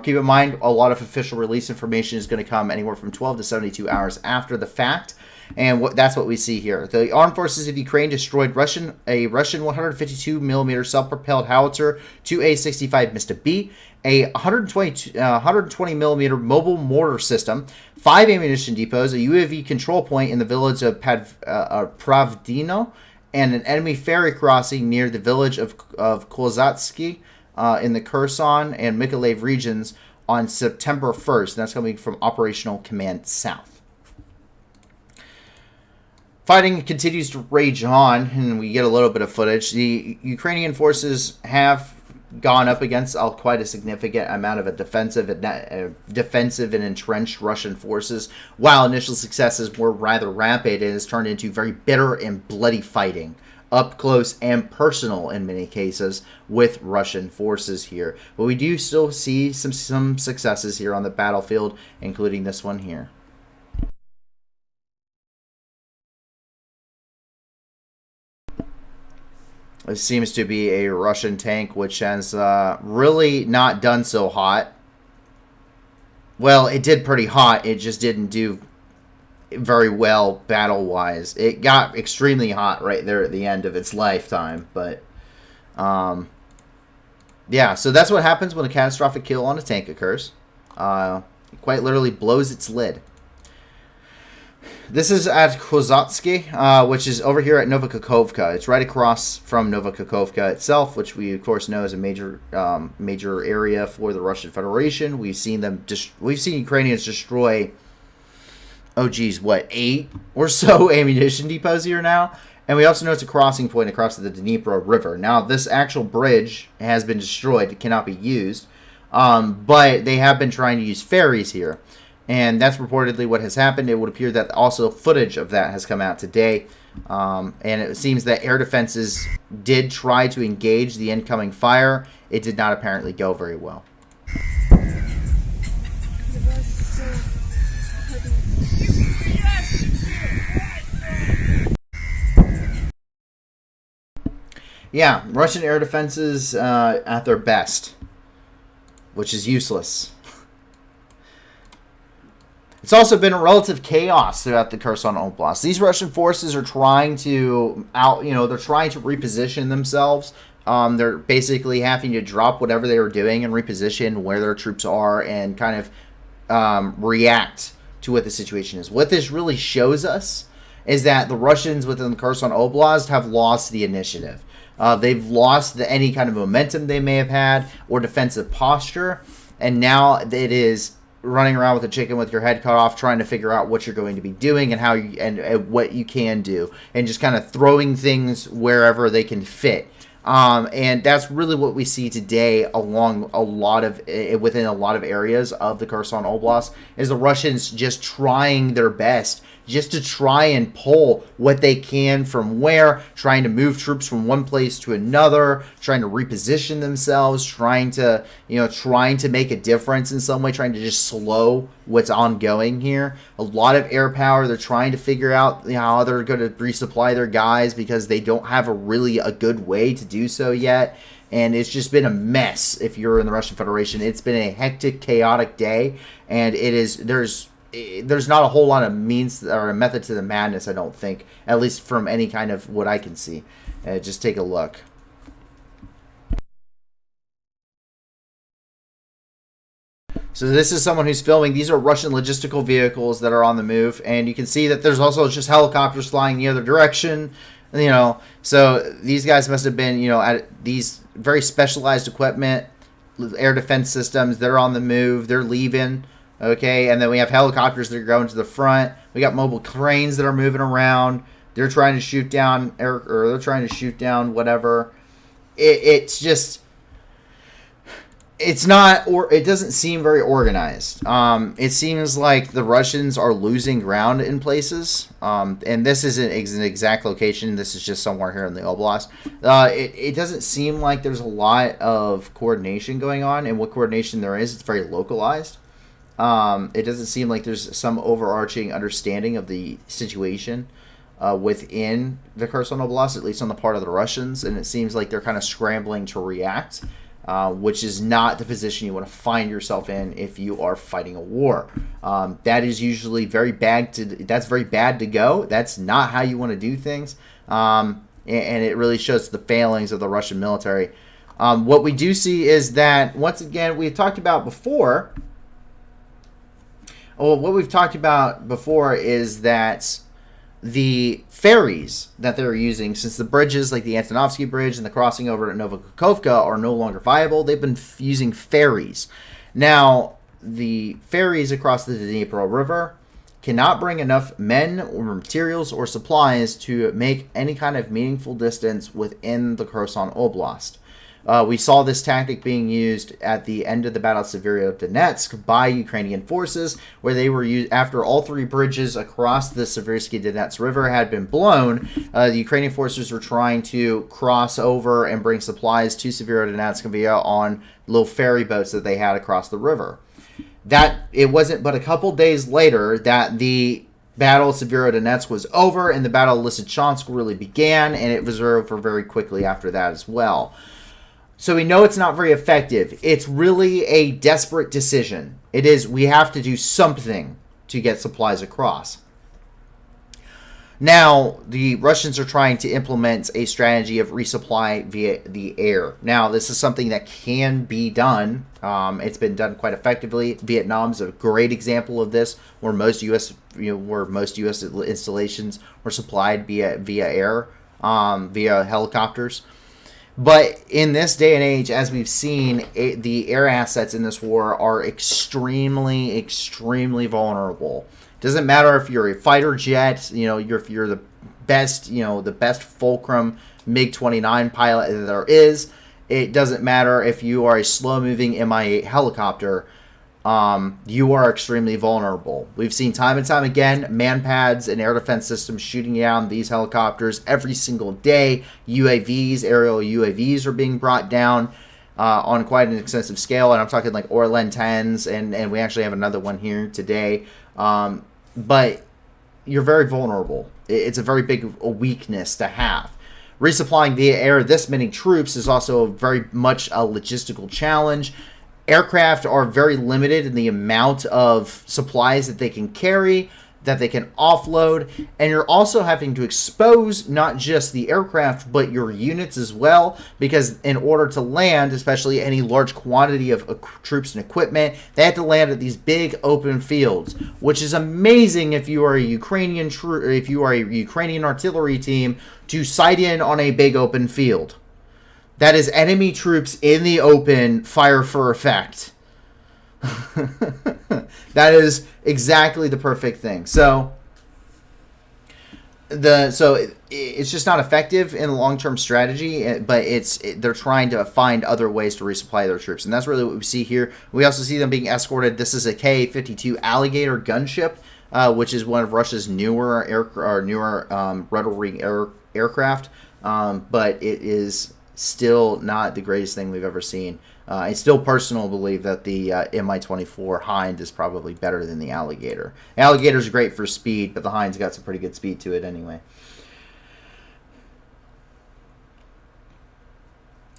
Keep in mind, a lot of official release information is going to come anywhere from 12 to 72 hours after the fact. And that's what we see here. The armed forces of Ukraine destroyed a Russian 152mm self-propelled howitzer 2A-65 Mista B, a 120mm mobile mortar system, 5 ammunition depots, a UAV control point in the village of Pravdino, and an enemy ferry crossing near the village of Kozatsky in the Kherson and Mykolaiv regions on September 1st. And that's coming from Operational Command South. Fighting continues to rage on, and we get a little bit of footage. The Ukrainian forces have gone up against quite a significant amount of defensive and entrenched Russian forces. While initial successes were rather rapid, it has turned into very bitter and bloody fighting, up close and personal in many cases, with Russian forces here. But we do still see some successes here on the battlefield, including this one here. It seems to be a Russian tank, which has really not done so hot. Well, it did pretty hot. It just didn't do very well battle-wise. It got extremely hot right there at the end of its lifetime. But, yeah, so that's what happens when a catastrophic kill on a tank occurs. It quite literally blows its lid. This is at Kozatsky, which is over here at Novokakhovka. It's right across from Novokakhovka itself, which we of course know is a major area for the Russian Federation. We've seen Ukrainians destroy, 8 or so ammunition depots here now, and we also know it's a crossing point across the Dnipro River. Now, this actual bridge has been destroyed; it cannot be used, but they have been trying to use ferries here. And that's reportedly what has happened. It would appear that also footage of that has come out today. And it seems that air defenses did try to engage the incoming fire. It did not apparently go very well. Yeah, Russian air defenses at their best, which is useless. It's also been a relative chaos throughout the Kherson Oblast. These Russian forces are trying to they're trying to reposition themselves. They're basically having to drop whatever they were doing and reposition where their troops are and kind of react to what the situation is. What this really shows us is that the Russians within the Kherson Oblast have lost the initiative. They've lost any kind of momentum they may have had or defensive posture, and now it is running around with a chicken with your head cut off, trying to figure out what you're going to be doing and how you and what you can do, and just kind of throwing things wherever they can fit. And that's really what we see today along within a lot of areas of the Kherson Oblast, is the Russians just trying their best just to try and pull what they can from where, trying to move troops from one place to another, trying to reposition themselves, trying to make a difference in some way, trying to just slow what's ongoing here. A lot of air power. They're trying to figure out how they're going to resupply their guys because they don't have a good way to do so yet. And it's just been a mess if you're in the Russian Federation. It's been a hectic, chaotic day, and there's not a whole lot of means or a method to the madness, I don't think, at least from any kind of what I can see. Just take a look. So this is someone who's filming. These are Russian logistical vehicles that are on the move, and you can see that there's also just helicopters flying the other direction. So these guys must have been, at these very specialized equipment, air defense systems. They're on the move. They're leaving. Okay, and then we have helicopters that are going to the front. We got mobile cranes that are moving around. They're trying to shoot down they're trying to shoot down whatever. It doesn't seem very organized. It seems like the Russians are losing ground in places. And this isn't an exact location. This is just somewhere here in the Oblast. It doesn't seem like there's a lot of coordination going on, and what coordination there is, it's very localized. It doesn't seem like there's some overarching understanding of the situation within the Kherson Oblast, at least on the part of the Russians, and it seems like they're kind of scrambling to react, which is not the position you want to find yourself in if you are fighting a war. That is usually very bad to go. That's not how you want to do things, and it really shows the failings of the Russian military. What we do see is that, once again, we've talked about before. Well, what we've talked about before is that the ferries that they're using, since the bridges like the Antonovsky Bridge and the crossing over at Novokakovka are no longer viable, they've been using ferries. Now, the ferries across the Dnieper River cannot bring enough men or materials or supplies to make any kind of meaningful distance within the Kherson Oblast. We saw this tactic being used at the end of the Battle of Severodonetsk by Ukrainian forces, where they were used after all three bridges across the Seversky Donetsk River had been blown. The Ukrainian forces were trying to cross over and bring supplies to Severodonetsk via on little ferry boats that they had across the river. That it wasn't but a couple days later that the Battle of Severodonetsk was over and the Battle of Lysychansk really began, and it was over very quickly after that as well. So we know it's not very effective. It's really a desperate decision. It is, we have to do something to get supplies across. Now, the Russians are trying to implement a strategy of resupply via the air. Now, this is something that can be done. It's been done quite effectively. Vietnam's a great example of this, where most U.S. installations were supplied via air, via helicopters. But in this day and age, as we've seen, the air assets in this war are extremely, extremely vulnerable. Doesn't matter if you're a fighter jet, if you're the best, the best Fulcrum MiG-29 pilot that there is. It doesn't matter if you are a slow-moving Mi-8 helicopter. You are extremely vulnerable. We've seen time and time again man-pads and air defense systems shooting down these helicopters every single day. UAVs, aerial UAVs are being brought down on quite an extensive scale, and I'm talking like Orlan 10s, and we actually have another one here today. But you're very vulnerable. It's a very big weakness to have. Resupplying via air this many troops is also very much a logistical challenge. Aircraft are very limited in the amount of supplies that they can carry, that they can offload, and you're also having to expose not just the aircraft but your units as well, because in order to land, especially any large quantity of troops and equipment, they have to land at these big open fields, which is amazing if you are a Ukrainian artillery team to sight in on a big open field. That is enemy troops in the open, fire for effect. That is exactly the perfect thing. So It's just not effective in the long-term strategy, but they're trying to find other ways to resupply their troops, and that's really what we see here. We also see them being escorted. This is a Ka-52 Alligator gunship, which is one of Russia's newer rotary aircraft, but it is still not the greatest thing we've ever seen. I still personally believe that the Mi-24 Hind is probably better than the Alligator. Alligator's great for speed, but the Hind's got some pretty good speed to it anyway.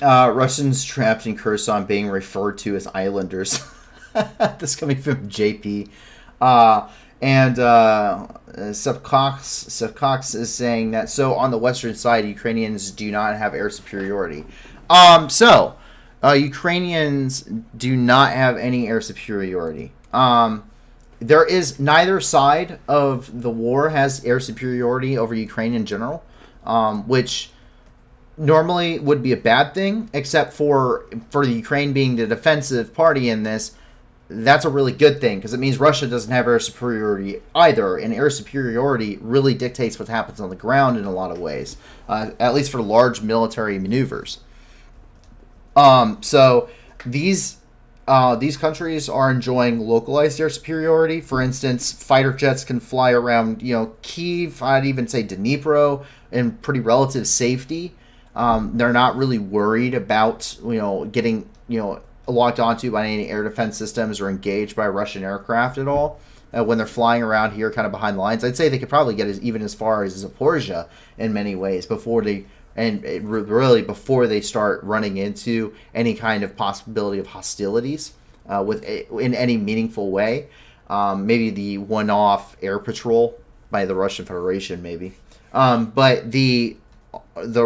Russians trapped in Kherson being referred to as islanders. This coming from JP. And Sevcox is saying that, so on the western side, Ukrainians do not have air superiority. Ukrainians do not have any air superiority. There is neither side of the war has air superiority over Ukraine in general, which normally would be a bad thing, except for the Ukraine being the defensive party in this. That's a really good thing, because it means Russia doesn't have air superiority either, and air superiority really dictates what happens on the ground in a lot of ways, at least for large military maneuvers. So these countries are enjoying localized air superiority. For instance, fighter jets can fly around, Kyiv, I'd even say Dnipro, in pretty relative safety. They're not really worried about, getting, locked onto by any air defense systems or engaged by Russian aircraft at all. When they're flying around here kind of behind the lines, I'd say they could probably get even as far as Zaporizhia in many ways before they start running into any kind of possibility of hostilities in any meaningful way. Maybe the one-off air patrol by the Russian Federation, maybe. But the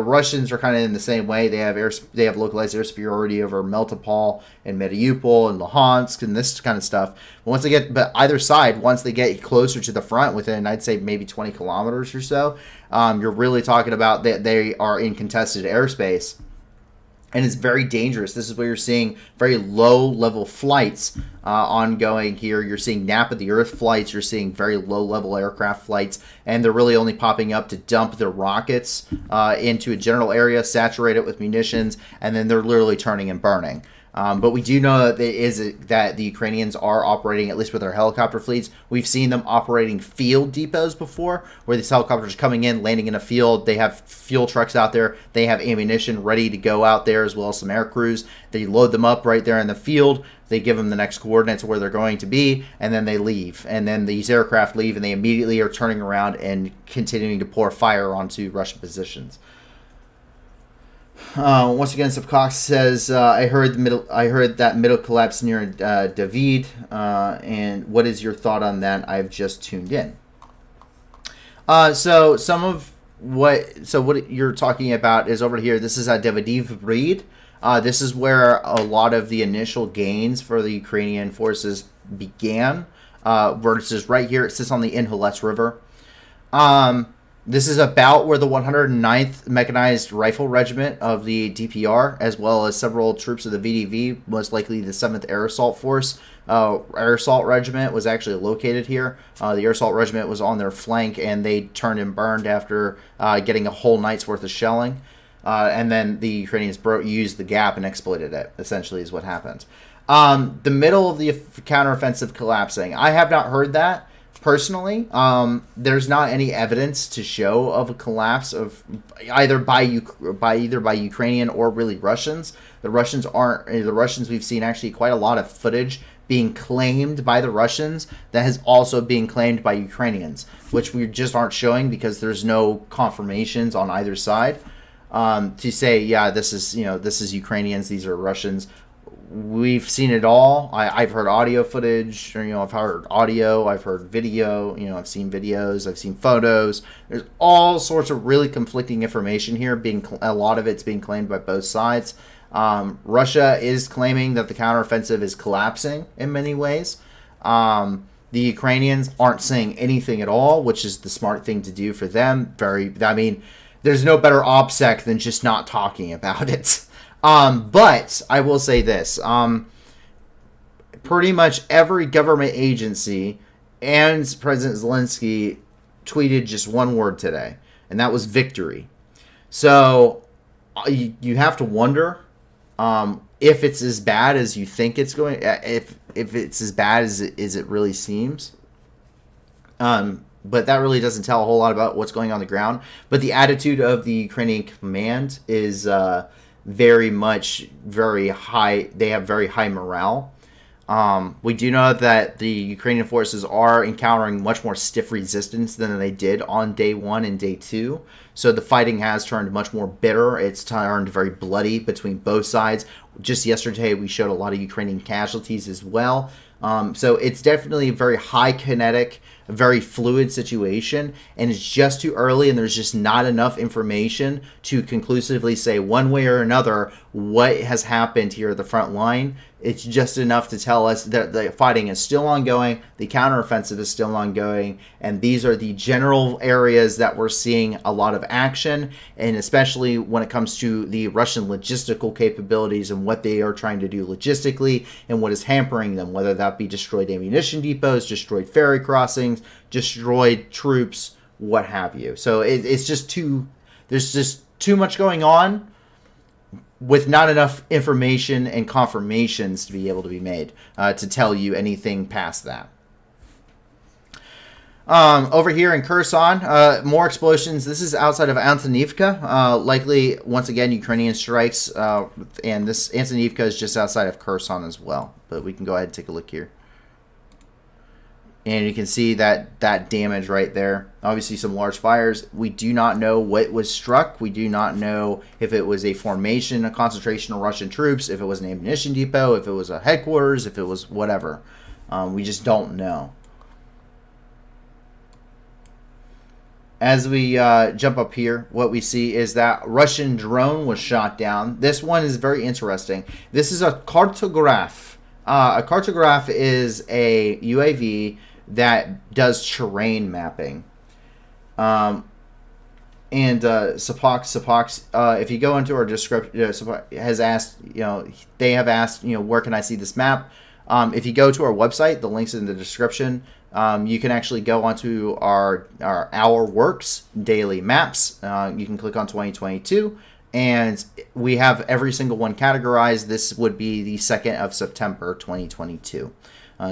Russians are kind of in the same way. They have localized air superiority over Melitopol and Mariupol and Luhansk and this kind of stuff. But either side, once they get closer to the front, within, I'd say, maybe 20 kilometers or so, you're really talking about that they are in contested airspace. And it's very dangerous. This is where you're seeing very low-level flights ongoing here. You're seeing nap of the earth flights. You're seeing very low-level aircraft flights. And they're really only popping up to dump their rockets into a general area, saturate it with munitions, and then they're literally turning and burning. But we do know that the Ukrainians are operating, at least with their helicopter fleets. We've seen them operating field depots before, where these helicopters are coming in, landing in a field. They have fuel trucks out there. They have ammunition ready to go out there, as well as some air crews. They load them up right there in the field. They give them the next coordinates of where they're going to be, and then they leave. And then these aircraft leave, and they immediately are turning around and continuing to pour fire onto Russian positions. Once again, Sevcox says, I heard that middle collapse near David, and what is your thought on that? I've just tuned in. So what you're talking about is over here. This is at Davidiv Breed. This is where a lot of the initial gains for the Ukrainian forces began. Versus right here, it sits on the Inhalets River. This is about where the 109th Mechanized Rifle Regiment of the DPR, as well as several troops of the VDV, most likely the 7th Air Assault Force, Air Assault Regiment, was actually located here. The Air Assault Regiment was on their flank, and they turned and burned after getting a whole night's worth of shelling. And then the Ukrainians used the gap and exploited it, essentially, is what happened. The middle of the counteroffensive collapsing. I have not heard that. Personally, there's not any evidence to show of a collapse of either by Ukrainian or really Russians. The Russians we've seen actually quite a lot of footage being claimed by the Russians that is also being claimed by Ukrainians, which we just aren't showing because there's no confirmations on either side to say, yeah, this is Ukrainians, these are Russians. We've seen it all. I've heard audio footage, I've heard audio, I've heard video, I've seen videos, I've seen photos. There's all sorts of really conflicting information here. A lot of it's being claimed by both sides. Russia is claiming that the counteroffensive is collapsing in many ways. The Ukrainians aren't saying anything at all, which is the smart thing to do for them. There's no better OPSEC than just not talking about it. But I will say this, pretty much every government agency and President Zelensky tweeted just one word today, and that was victory. So you have to wonder if it's as bad as you think it's going. If it's as bad as it really seems. But that really doesn't tell a whole lot about what's going on the ground. But the attitude of the Ukrainian command is very high. They have very high morale. We do know that the Ukrainian forces are encountering much more stiff resistance than they did on day 1 and day 2. So the fighting has turned much more bitter. It's turned very bloody between both sides. Just yesterday, we showed a lot of Ukrainian casualties as well. So it's definitely a very high kinetic, a very fluid situation, and it's just too early, and there's just not enough information to conclusively say one way or another what has happened here at the front line. It's just enough to tell us that the fighting is still ongoing, the counteroffensive is still ongoing, and these are the general areas that we're seeing a lot of action, and especially when it comes to the Russian logistical capabilities and what they are trying to do logistically and what is hampering them, whether that be destroyed ammunition depots, destroyed ferry crossings, destroyed troops, what have you. So it's just there's just too much going on with not enough information and confirmations to be able to be made to tell you anything past that. Over here in Kherson, more explosions. This is outside of Antonivka. Likely, once again, Ukrainian strikes. And this Antonivka is just outside of Kherson as well. But we can go ahead and take a look here. And you can see that damage right there. Obviously, some large fires. We do not know what was struck. We do not know if it was a formation, a concentration of Russian troops, if it was an ammunition depot, if it was a headquarters, if it was whatever. We just don't know. As we jump up here, what we see is that Russian drone was shot down. This one is very interesting. This is a cartograph. A cartograph is a UAV that does terrain mapping. And Sapox, if you go into our description, has asked, they have asked, where can I see this map? If you go to our website, the link's in the description. You can actually go onto our works daily maps. You can click on 2022, and we have every single one categorized. This would be the 2nd of September 2022.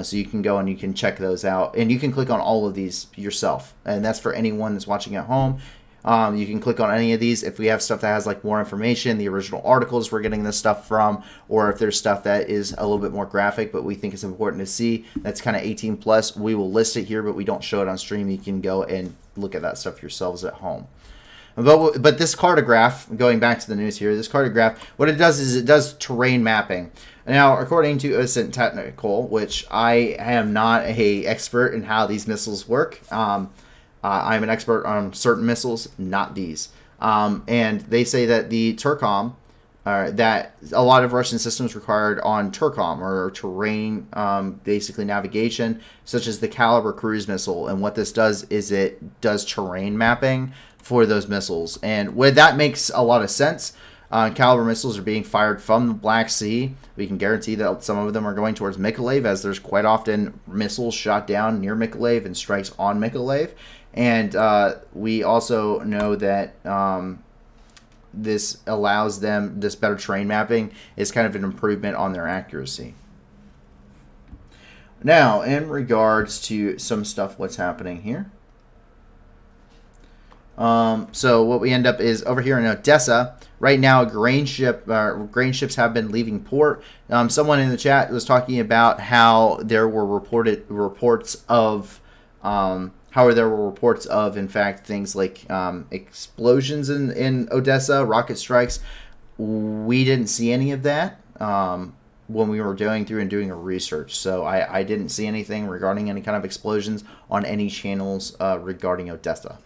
So you can go and you can check those out, and you can click on all of these yourself, and that's for anyone that's watching at home. You can click on any of these. If we have stuff that has like more information, the original articles we're getting this stuff from, or if there's stuff that is a little bit more graphic but we think is important to see, that's kind of 18 plus, we will list it here, but we don't show it on stream. You can go and look at that stuff yourselves at home. But this cartograph, going back to the news here, this cartograph, what it does is it does terrain mapping. Now, according to Ascent Technical, which I am not an expert in how these missiles work, I'm an expert on certain missiles, not these. And they say that the Turcom, that a lot of Russian systems required on Turcom, or terrain, basically navigation, such as the Caliber cruise missile. And what this does is it does terrain mapping for those missiles. And that makes a lot of sense. Caliber missiles are being fired from the Black Sea. We can guarantee that some of them are going towards Mykolaiv, as there's quite often missiles shot down near Mykolaiv and strikes on Mykolaiv. And we also know that this allows them, this better terrain mapping is kind of an improvement on their accuracy. Now, in regards to some stuff, what's happening here. So what we end up is over here in Odessa. Right now, grain ships have been leaving port. Someone in the chat was talking about how there were reports of, in fact, things like explosions in Odessa, rocket strikes. We didn't see any of that when we were doing a research. So I didn't see anything regarding any kind of explosions on any channels regarding Odessa.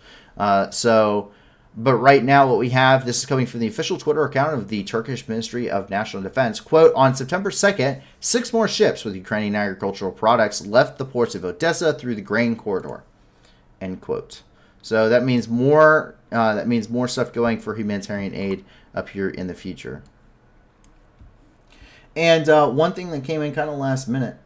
But right now what we have, this is coming from the official Twitter account of the Turkish Ministry of National Defense. Quote, on September 2nd, 6 more ships with Ukrainian agricultural products left the ports of Odessa through the grain corridor. End quote. So that means more stuff going for humanitarian aid up here in the future. And one thing that came in kind of last minute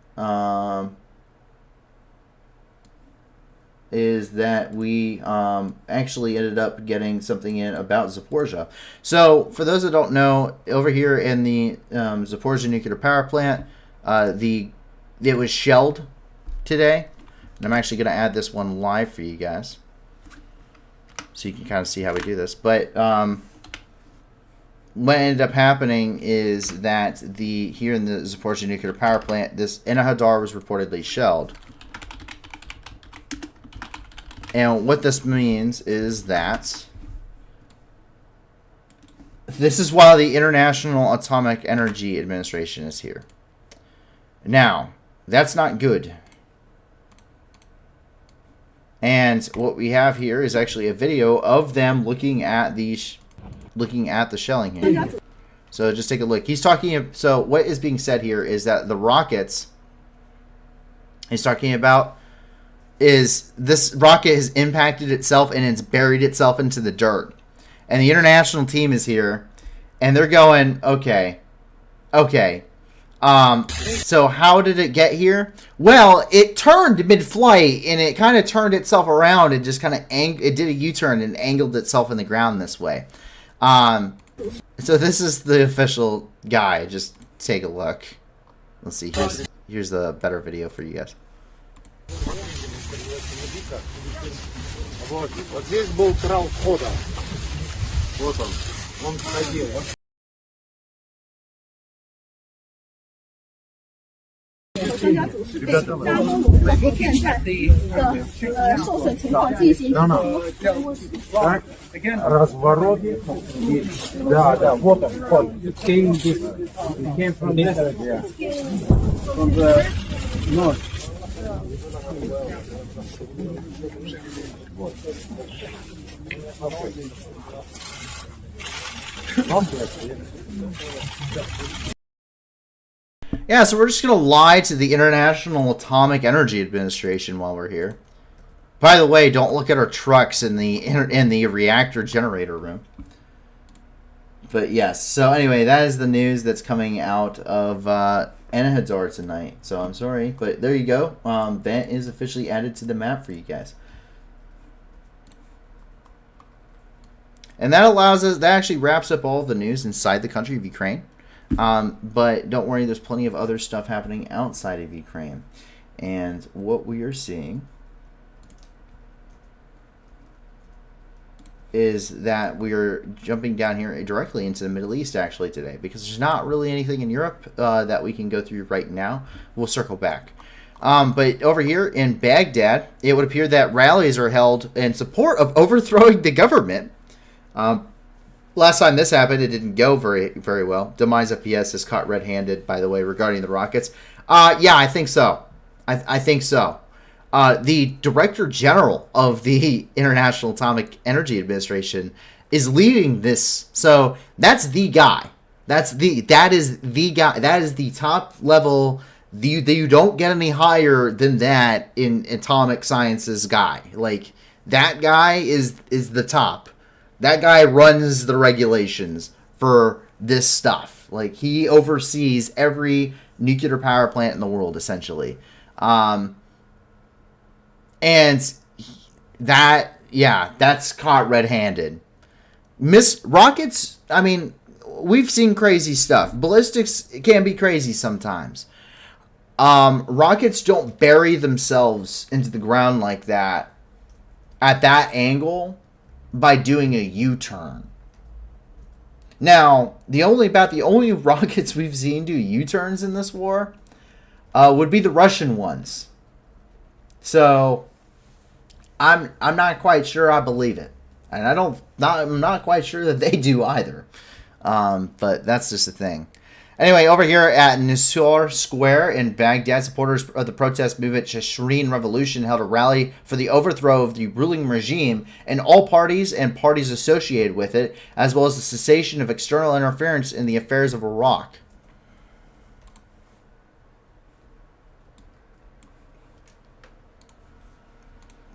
is that we actually ended up getting something in about Zaporizhia. So, for those that don't know, over here in the Zaporizhia nuclear power plant, it was shelled today. And I'm actually going to add this one live for you guys, so you can kind of see how we do this. But what ended up happening is that here in the Zaporizhia nuclear power plant, this Enahadar was reportedly shelled. And what this means is that this is why the International Atomic Energy Administration is here. Now, that's not good. And what we have here is actually a video of them looking at the shelling here. So just take a look. He's talking. So what is being said here is that the rockets he's talking about is this rocket has impacted itself and it's buried itself into the dirt. And the international team is here, and they're going, okay. So how did it get here? Well, it turned mid-flight, and it kind of turned itself around and just kind of it did a U-turn and angled itself in the ground this way. So this is the official guy. Just take a look. Let's see. Here's the better video for you guys. Вот здесь был крал входа. Вот он входил. Разворот. Да, вот он вход. From the north. Yeah, so we're just going to lie to the International Atomic Energy Administration while we're here. By the way, don't look at our trucks in the reactor generator room. But yes, so anyway, that is the news that's coming out of Enahadar tonight. So I'm sorry, but there you go. That is officially added to the map for you guys. And that allows us, that actually wraps up all of the news inside the country of Ukraine. But don't worry, there's plenty of other stuff happening outside of Ukraine. And what we are seeing is that we are jumping down here directly into the Middle East actually today, because there's not really anything in Europe that we can go through right now. We'll circle back. But over here in Baghdad, it would appear that rallies are held in support of overthrowing the government. Last time this happened, it didn't go very well. Demise of PS is caught red-handed, by the way, regarding the rockets. Yeah, I think so. I think so. The Director General of the International Atomic Energy Administration is leading this. So that's the guy. That is the guy. That is the top level. You don't get any higher than that in atomic sciences guy. Like, that guy is the top. That guy runs the regulations for this stuff. Like, he oversees every nuclear power plant in the world, essentially. And that, yeah, that's caught red-handed. Rockets, I mean, we've seen crazy stuff. Ballistics can be crazy sometimes. Rockets don't bury themselves into the ground like that at that angle by doing a U-turn. Now, the only rockets we've seen do U-turns in this war would be the Russian ones. So I'm not quite sure I believe it, and I'm not quite sure that they do either. But that's just the thing. Anyway, over here at Nusur Square in Baghdad, supporters of the protest movement Shashreen Revolution held a rally for the overthrow of the ruling regime and all parties and parties associated with it, as well as the cessation of external interference in the affairs of Iraq.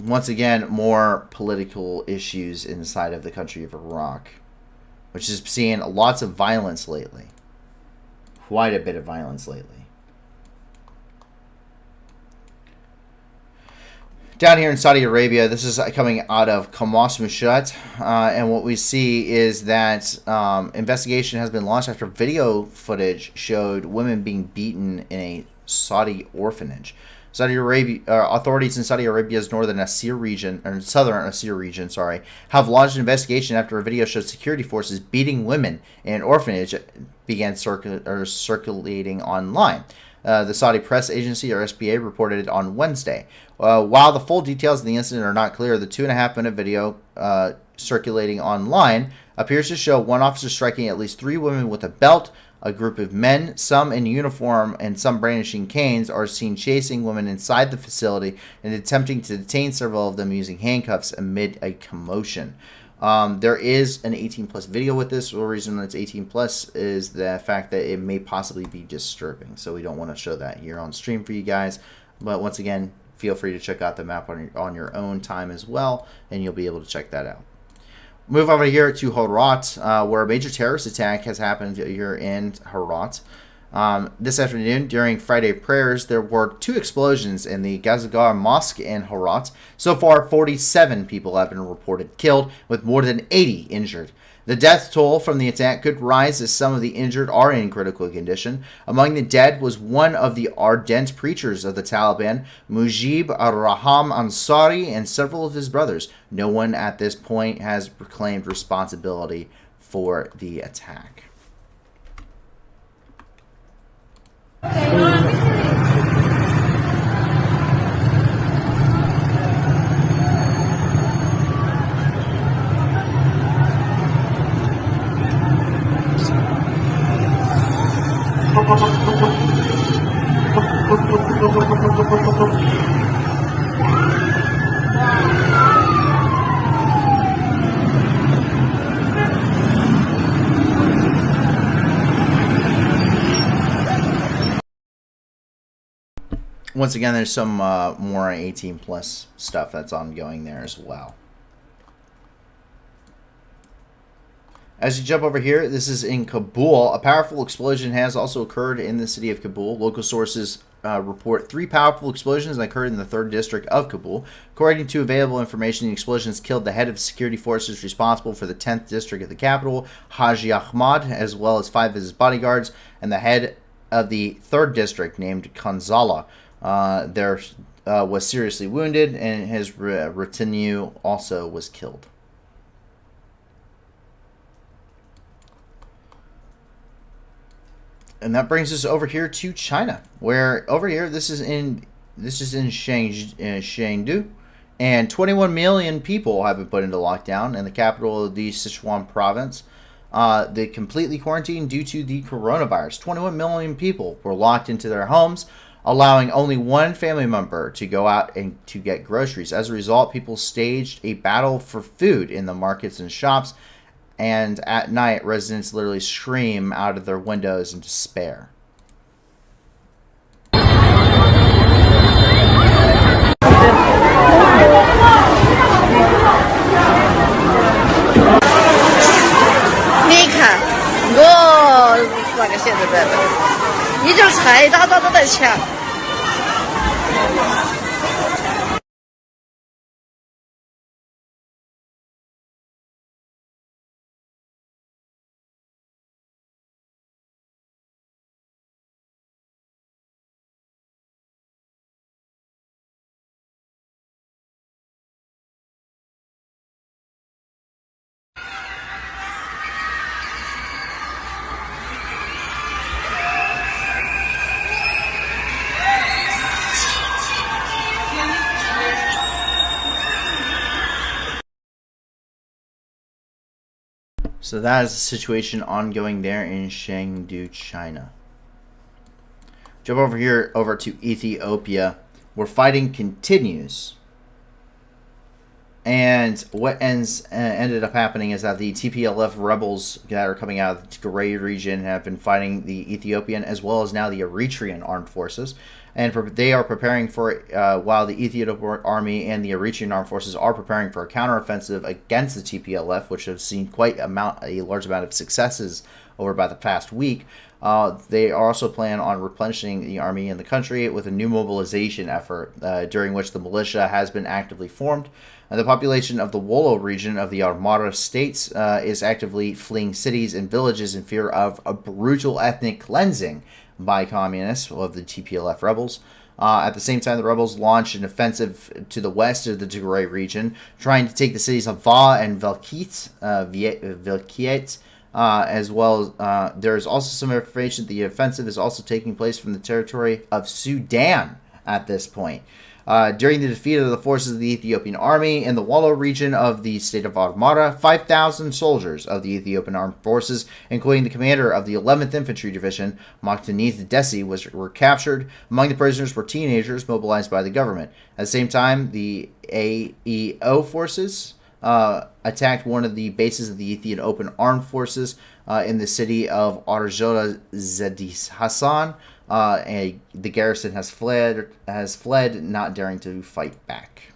Once again, more political issues inside of the country of Iraq, which is seeing lots of violence lately. Quite a bit of violence lately. Down here in Saudi Arabia, this is coming out of Kamas Mushat, and what we see is that investigation has been launched after video footage showed women being beaten in a Saudi orphanage. Saudi Arabia authorities in Saudi Arabia's northern Asir region, or southern Asir region, have launched an investigation after a video showed security forces beating women in an orphanage began circulating online. The Saudi press agency, or SPA, reported it on Wednesday. While the full details of the incident are not clear, the 2.5-minute video circulating online appears to show one officer striking at least 3 women with a belt. A group of men, some in uniform and some brandishing canes, are seen chasing women inside the facility and attempting to detain several of them using handcuffs amid a commotion. There is an 18-plus video with this. The reason it's 18-plus is the fact that it may possibly be disturbing, so we don't want to show that here on stream for you guys. But once again, feel free to check out the map on your own time as well, and you'll be able to check that out. Move over here to Herat, where a major terrorist attack has happened here in Herat. This afternoon, during Friday prayers, there were 2 explosions in the Gazgar Mosque in Herat. So far, 47 people have been reported killed, with more than 80 injured. The death toll from the attack could rise as some of the injured are in critical condition. Among the dead was one of the ardent preachers of the Taliban, Mujib ar-Rahman Ansari, and several of his brothers. No one at this point has claimed responsibility for the attack. Once again, there's some more 18-plus stuff that's ongoing there as well. As you jump over here, this is in Kabul. A powerful explosion has also occurred in the city of Kabul. Local sources report 3 powerful explosions that occurred in the 3rd district of Kabul. According to available information, the explosions killed the head of security forces responsible for the 10th district of the capital, Haji Ahmad, as well as 5 of his bodyguards, and the head of the 3rd district, named Kanzala, was seriously wounded, and his retinue also was killed. And that brings us over here to China, where over here this is in Chengdu, and 21 million people have been put into lockdown in the capital of the Sichuan province. They completely quarantined due to the coronavirus. 21 million people were locked into their homes, allowing only one family member to go out and to get groceries. As a result, people staged a battle for food in the markets and shops. And at night, residents literally scream out of their windows in despair. 你看，我那个现在在这，你就菜刀刀都在抢。So that is the situation ongoing there in Chengdu, China. Jump over here, over to Ethiopia, where fighting continues. And what ended up happening is that the TPLF rebels that are coming out of the Tigray region have been fighting the Ethiopian as well as now the Eritrean armed forces. and they are preparing for while the Ethiopian army and the Eritrean armed forces are preparing for a counteroffensive against the TPLF, which have seen a large amount of successes over by the past week. They also plan on replenishing the army in the country with a new mobilization effort, during which the militia has been actively formed. The population of the Wollo region of the Armada states is actively fleeing cities and villages in fear of a brutal ethnic cleansing by communists of the TPLF rebels. At the same time, the rebels launched an offensive to the west of the Tigray region, trying to take the cities of Va and Velkiet, as well as there is also some information that the offensive is also taking place from the territory of Sudan at this point. During the defeat of the forces of the Ethiopian army in the Wollo region of the state of Armada, 5,000 soldiers of the Ethiopian armed forces, including the commander of the 11th Infantry Division, Maktanith Desi, were captured. Among the prisoners were teenagers mobilized by the government. At the same time, the AEO forces attacked one of the bases of the Ethiopian armed forces in the city of Arjola Zedis Hassan. The garrison has fled, not daring to fight back.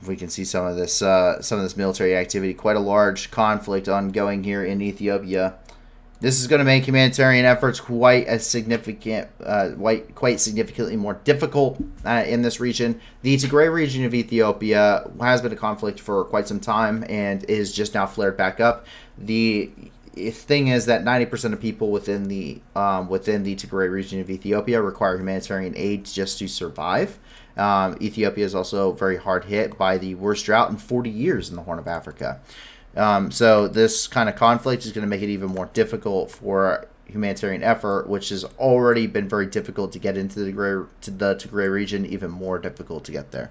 We can see some of this military activity. Quite a large conflict ongoing here in Ethiopia. This is going to make humanitarian efforts quite significantly more difficult in this region. The Tigray region of Ethiopia has been a conflict for quite some time and is just now flared back up. The thing is that 90% of people within the Tigray region of Ethiopia require humanitarian aid just to survive. Ethiopia is also very hard hit by the worst drought in 40 years in the Horn of Africa. So this kind of conflict is going to make it even more difficult for humanitarian effort, which has already been very difficult to get into the Tigray region, even more difficult to get there.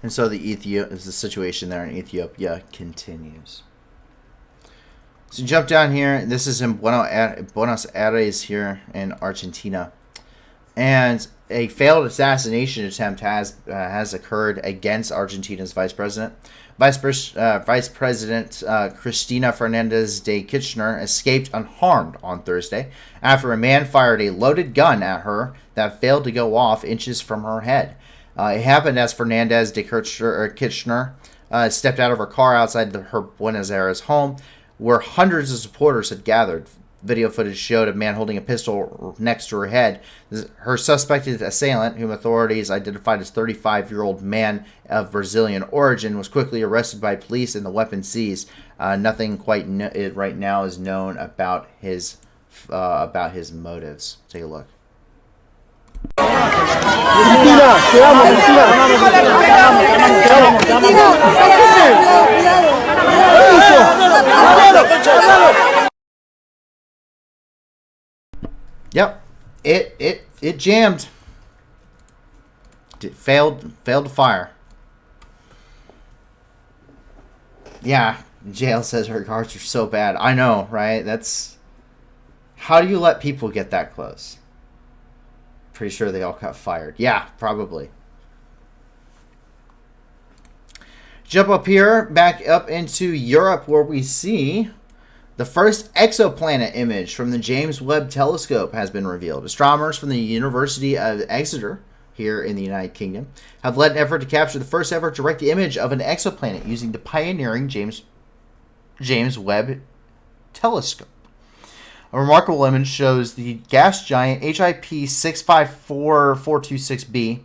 And so the situation there in Ethiopia continues. So jump down here. This is in Buenos Aires here in Argentina. And a failed assassination attempt has occurred against Argentina's Vice President. Vice President Cristina Fernandez de Kirchner escaped unharmed on Thursday after a man fired a loaded gun at her that failed to go off inches from her head. It happened as Fernandez de Kirchner stepped out of her car outside her Buenos Aires home, where hundreds of supporters had gathered. Video footage showed a man holding a pistol next to her head. Her suspected assailant, whom authorities identified as 35-year-old man of Brazilian origin, was quickly arrested by police and the weapon seized. Nothing quite right now is known about his motives. Take a look. Yep, it jammed. It failed to fire. Yeah, jail says her guards are so bad. I know, right? That's how do you let people get that close? Pretty sure they all got fired. Yeah, probably. Jump up here, back up into Europe, where we see the first exoplanet image from the James Webb Telescope has been revealed. Astronomers from the University of Exeter here in the United Kingdom have led an effort to capture the first ever direct image of an exoplanet using the pioneering James Webb Telescope. A remarkable image shows the gas giant HIP 654426b.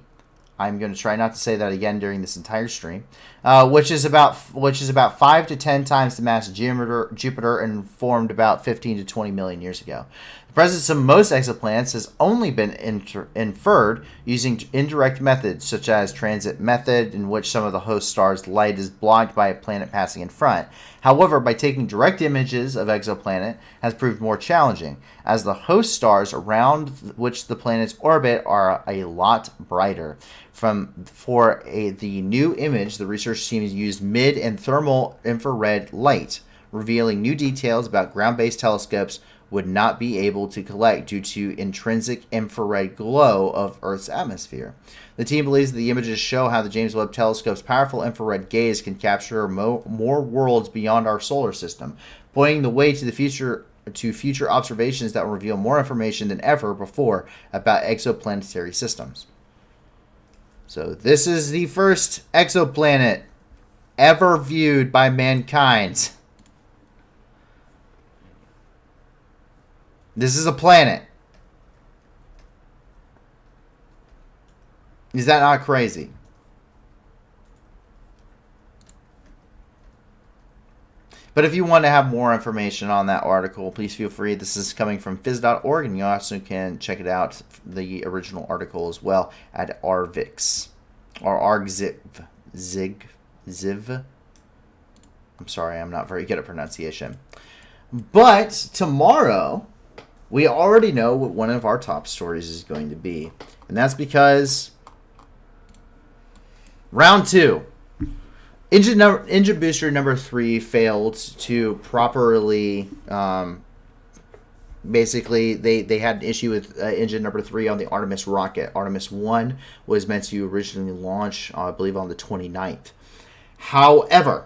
I'm going to try not to say that again during this entire stream, which is about 5 to 10 times the mass of Jupiter and formed about 15 to 20 million years ago. The presence of most exoplanets has only been inferred using indirect methods, such as transit method, in which some of the host stars' light is blocked by a planet passing in front. However, by taking direct images of exoplanet has proved more challenging, as the host stars around which the planets orbit are a lot brighter. The new image, the research team used mid and thermal infrared light, revealing new details about ground-based telescopes would not be able to collect due to intrinsic infrared glow of Earth's atmosphere. The team believes that the images show how the James Webb Telescope's powerful infrared gaze can capture more worlds beyond our solar system, pointing the way to future observations that will reveal more information than ever before about exoplanetary systems. So this is the first exoplanet ever viewed by mankind. This is a planet. Is that not crazy? But if you want to have more information on that article, please feel free. This is coming from phys.org, and you also can check it out, the original article as well, at Arvix. Or Ziv. I'm sorry, I'm not very good at pronunciation. But tomorrow, we already know what one of our top stories is going to be. And that's because round 2. Engine booster number 3 failed to properly... basically, they had an issue with engine number 3 on the Artemis rocket. Artemis 1 was meant to originally launch, I believe, on the 29th. However,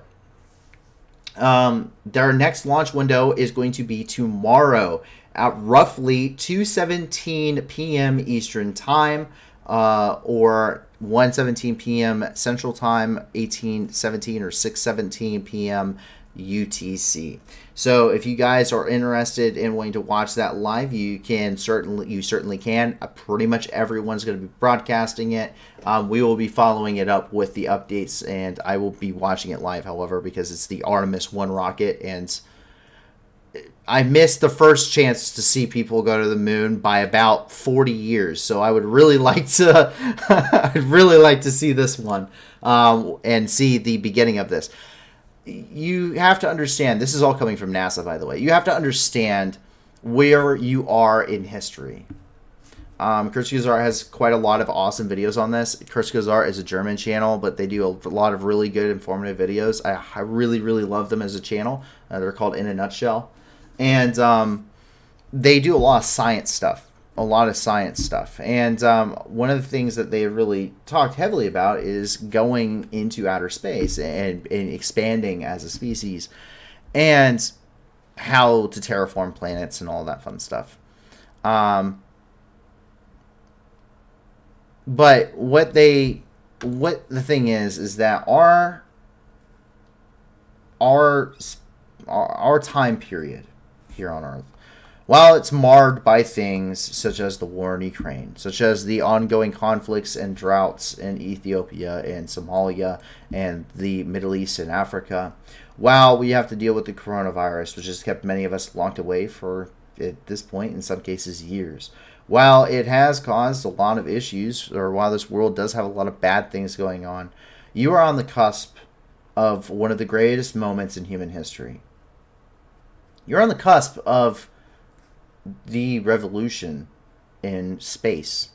their next launch window is going to be tomorrow at roughly 2:17 p.m. Eastern Time, or 1:17 p.m. Central Time, 18:17 or 6:17 p.m. UTC. So if you guys are interested in wanting to watch that live, you certainly can. Pretty much everyone's going to be broadcasting it. We will be following it up with the updates, and I will be watching it live, however, because it's the Artemis 1 rocket, and I missed the first chance to see people go to the moon by about 40 years. So I would really like to I'd really like to see this one, and see the beginning of this. You have to understand, this is all coming from NASA, by the way. You have to understand where you are in history. Kurzgesagt has quite a lot of awesome videos on this. Kurzgesagt is a German channel, but they do a lot of really good, informative videos. I really, really love them as a channel. They're called In a Nutshell. And they do a lot of science stuff. And one of the things that they really talked heavily about is going into outer space and expanding as a species, and how to terraform planets and all that fun stuff. But what the thing is that our time period here on Earth, while it's marred by things such as the war in Ukraine, such as the ongoing conflicts and droughts in Ethiopia and Somalia and the Middle East and Africa, while we have to deal with the coronavirus, which has kept many of us locked away for, at this point, in some cases, years, while it has caused a lot of issues, or while this world does have a lot of bad things going on, you are on the cusp of one of the greatest moments in human history. You're on the cusp of the revolution in space.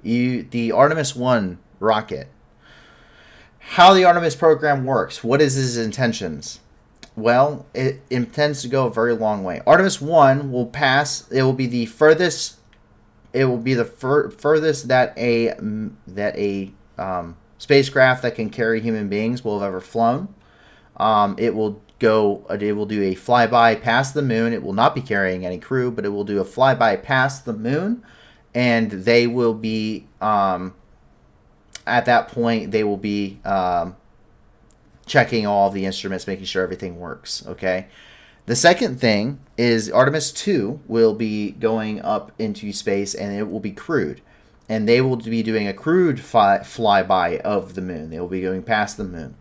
The Artemis 1 rocket. How the Artemis program works. What is its intentions? Well, it intends to go a very long way. Artemis 1 will pass. It will be the furthest. It will be the furthest that a spacecraft that can carry human beings will have ever flown. It will do a flyby past the moon. It will not be carrying any crew, but it will do a flyby past the moon, and they will be at that point they will be checking all of the instruments, making sure everything works. Okay. The second thing is Artemis 2 will be going up into space, and it will be crewed, and they will be doing a crewed flyby of the moon. They will be going past the moon.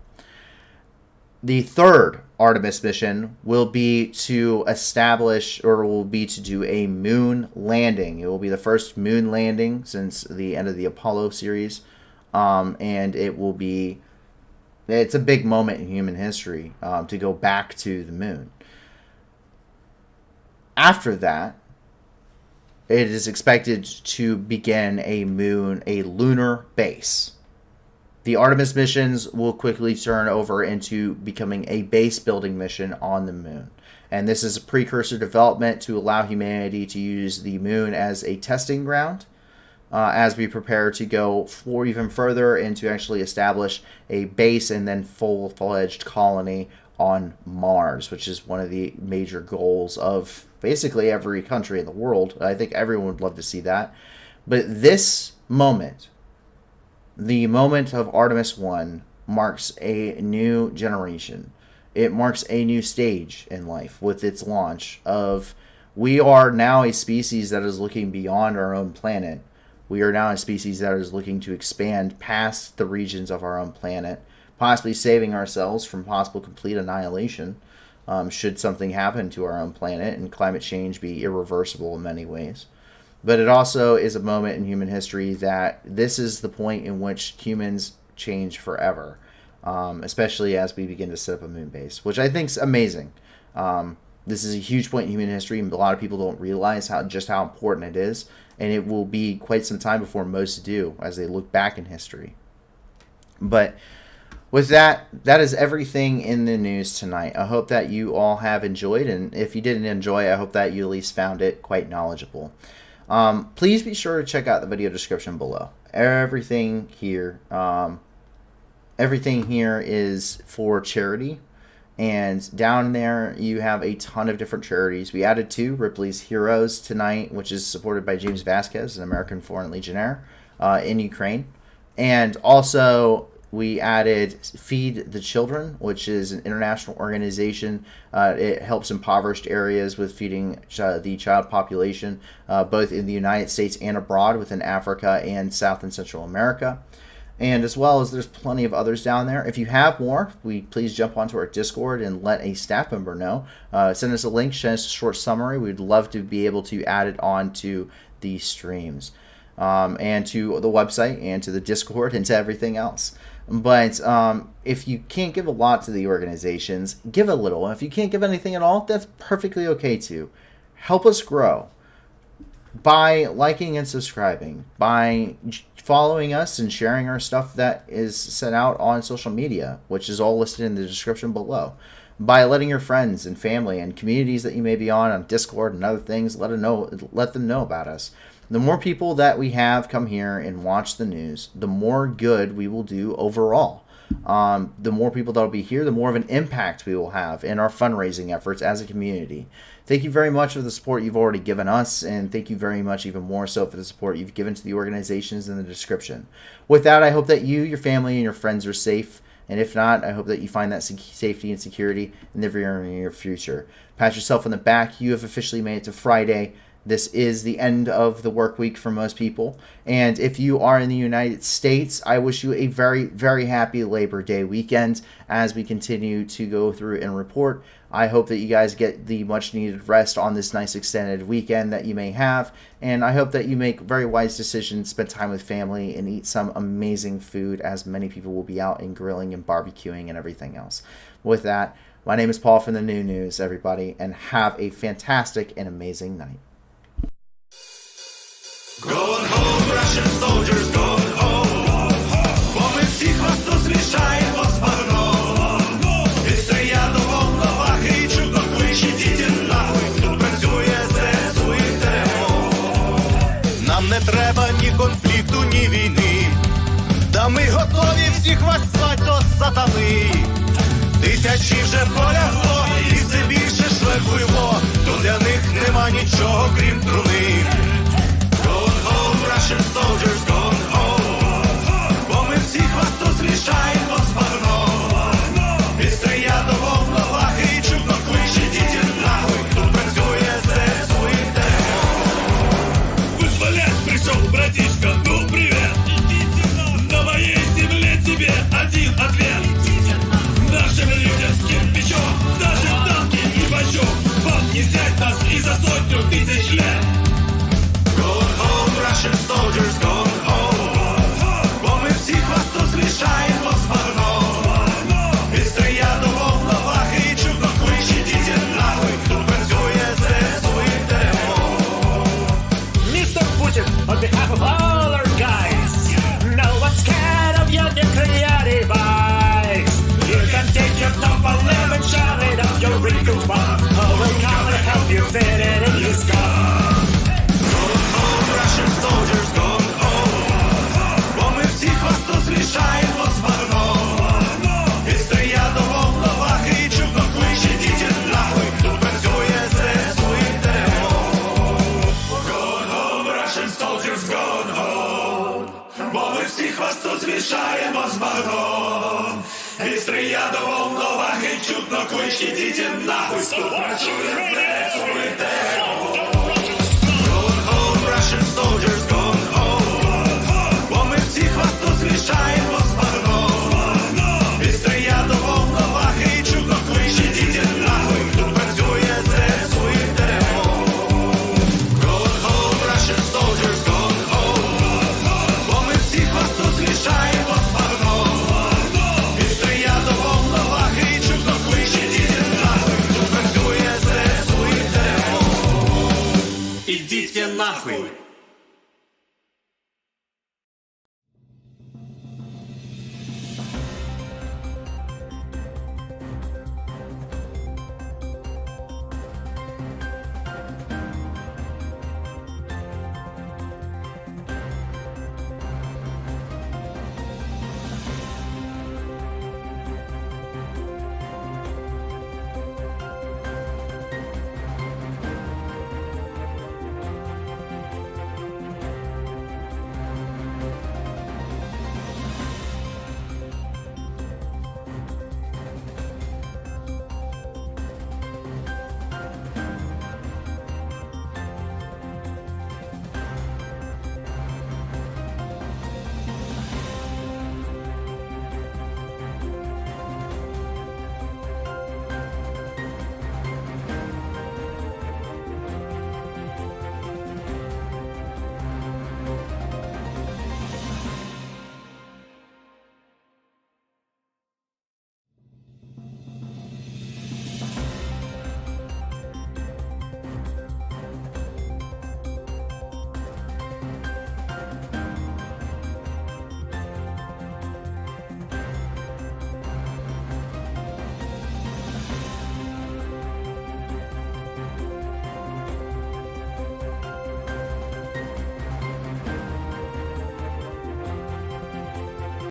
The third Artemis mission will be to establish, or will be to do a moon landing. It will be the first moon landing since the end of the Apollo series. And it's a big moment in human history to go back to the moon. After that, it is expected to begin a lunar base. The Artemis missions will quickly turn over into becoming a base building mission on the moon. And this is a precursor development to allow humanity to use the moon as a testing ground as we prepare to go even further and to actually establish a base and then full-fledged colony on Mars, which is one of the major goals of basically every country in the world. I think everyone would love to see that. But this moment, the moment of Artemis 1, marks a new generation. It marks a new stage in life with its launch of, we are now a species that is looking beyond our own planet. We are now a species that is looking to expand past the regions of our own planet, possibly saving ourselves from possible complete annihilation should something happen to our own planet and climate change be irreversible in many ways. But it also is a moment in human history that this is the point in which humans change forever, especially as we begin to set up a moon base, which I think is amazing. This is a huge point in human history, and a lot of people don't realize just how important it is, and it will be quite some time before most do as they look back in history. But with that is everything in the news tonight. I hope that you all have enjoyed, and if you didn't enjoy, I hope that you at least found it quite knowledgeable. Please be sure to check out the video description below. Everything here is for charity, and down there you have a ton of different charities. We added 2, Ripley's Heroes tonight, which is supported by James Vasquez, an American Foreign Legionnaire in Ukraine, and also we added Feed the Children, which is an international organization. It helps impoverished areas with feeding the child population, both in the United States and abroad within Africa and South and Central America. And as well as there's plenty of others down there. If you have more, please jump onto our Discord and let a staff member know. Send us a link, send us a short summary. We'd love to be able to add it on to the streams, and to the website and to the Discord and to everything else. But if you can't give a lot to the organizations, give a little. And if you can't give anything at all, that's perfectly okay too. Help us grow by liking and subscribing, by following us and sharing our stuff that is sent out on social media, which is all listed in the description below, by letting your friends and family and communities that you may be on Discord and other things, let them know about us. The more people that we have come here and watch the news, the more good we will do overall. The more people that will be here, the more of an impact we will have in our fundraising efforts as a community. Thank you very much for the support you've already given us, and thank you very much even more so for the support you've given to the organizations in the description. With that, I hope that you, your family, and your friends are safe. And if not, I hope that you find that safety and security in the very near future. Pat yourself on the back. You have officially made it to Friday. This is the end of the work week for most people. And if you are in the United States, I wish you a very, very happy Labor Day weekend as we continue to go through and report. I hope that you guys get the much needed rest on this nice extended weekend that you may have. And I hope that you make very wise decisions, spend time with family, and eat some amazing food, as many people will be out and grilling and barbecuing and everything else. With that, my name is Paul from the New News, everybody, and have a fantastic and amazing night. Going home, Russian soldiers, going home. Бо ми всіх вас тут змішаємо з багном. І це я до волновахи, і чудно кличе діти нахуй. Тут працює ЗСУ і ТРО. Нам не треба ні конфлікту, ні війни. Та ми готові всіх вас звать до сатани. Тисячі вже полягло, і все більше шлепуємо. Тут для них нема нічого, крім труни. Russian soldiers going home. Бо ми всіх вас тут змішаємо з багном. І це я до волновахи, і чудно кличе діти нахуй. Тут працює ЗСУ і ТРО. Вызволять пришел, братишка, ну привет. На моей земле тебе один ответ. Нашим людям с кирпичом хвосту змішаємо з багном. І стрія до волноваги чутно клич, ідіть нахуй, тут працює ЗСУ і ТРО. Going home, Russian soldiers going home. Бо ми всі хвосту змішаємо з багном. І стрія до волноваги чутно клич, ідіть нахуй, тут працює ЗСУ і ТРО. Going home, Russian soldiers going home. Бо ми всі хвосту змішаємо з багном. І стрія до волноваги чутно клич, ідіть нахуй, тут працює ЗСУ і ТРО. Ідіть нахуй.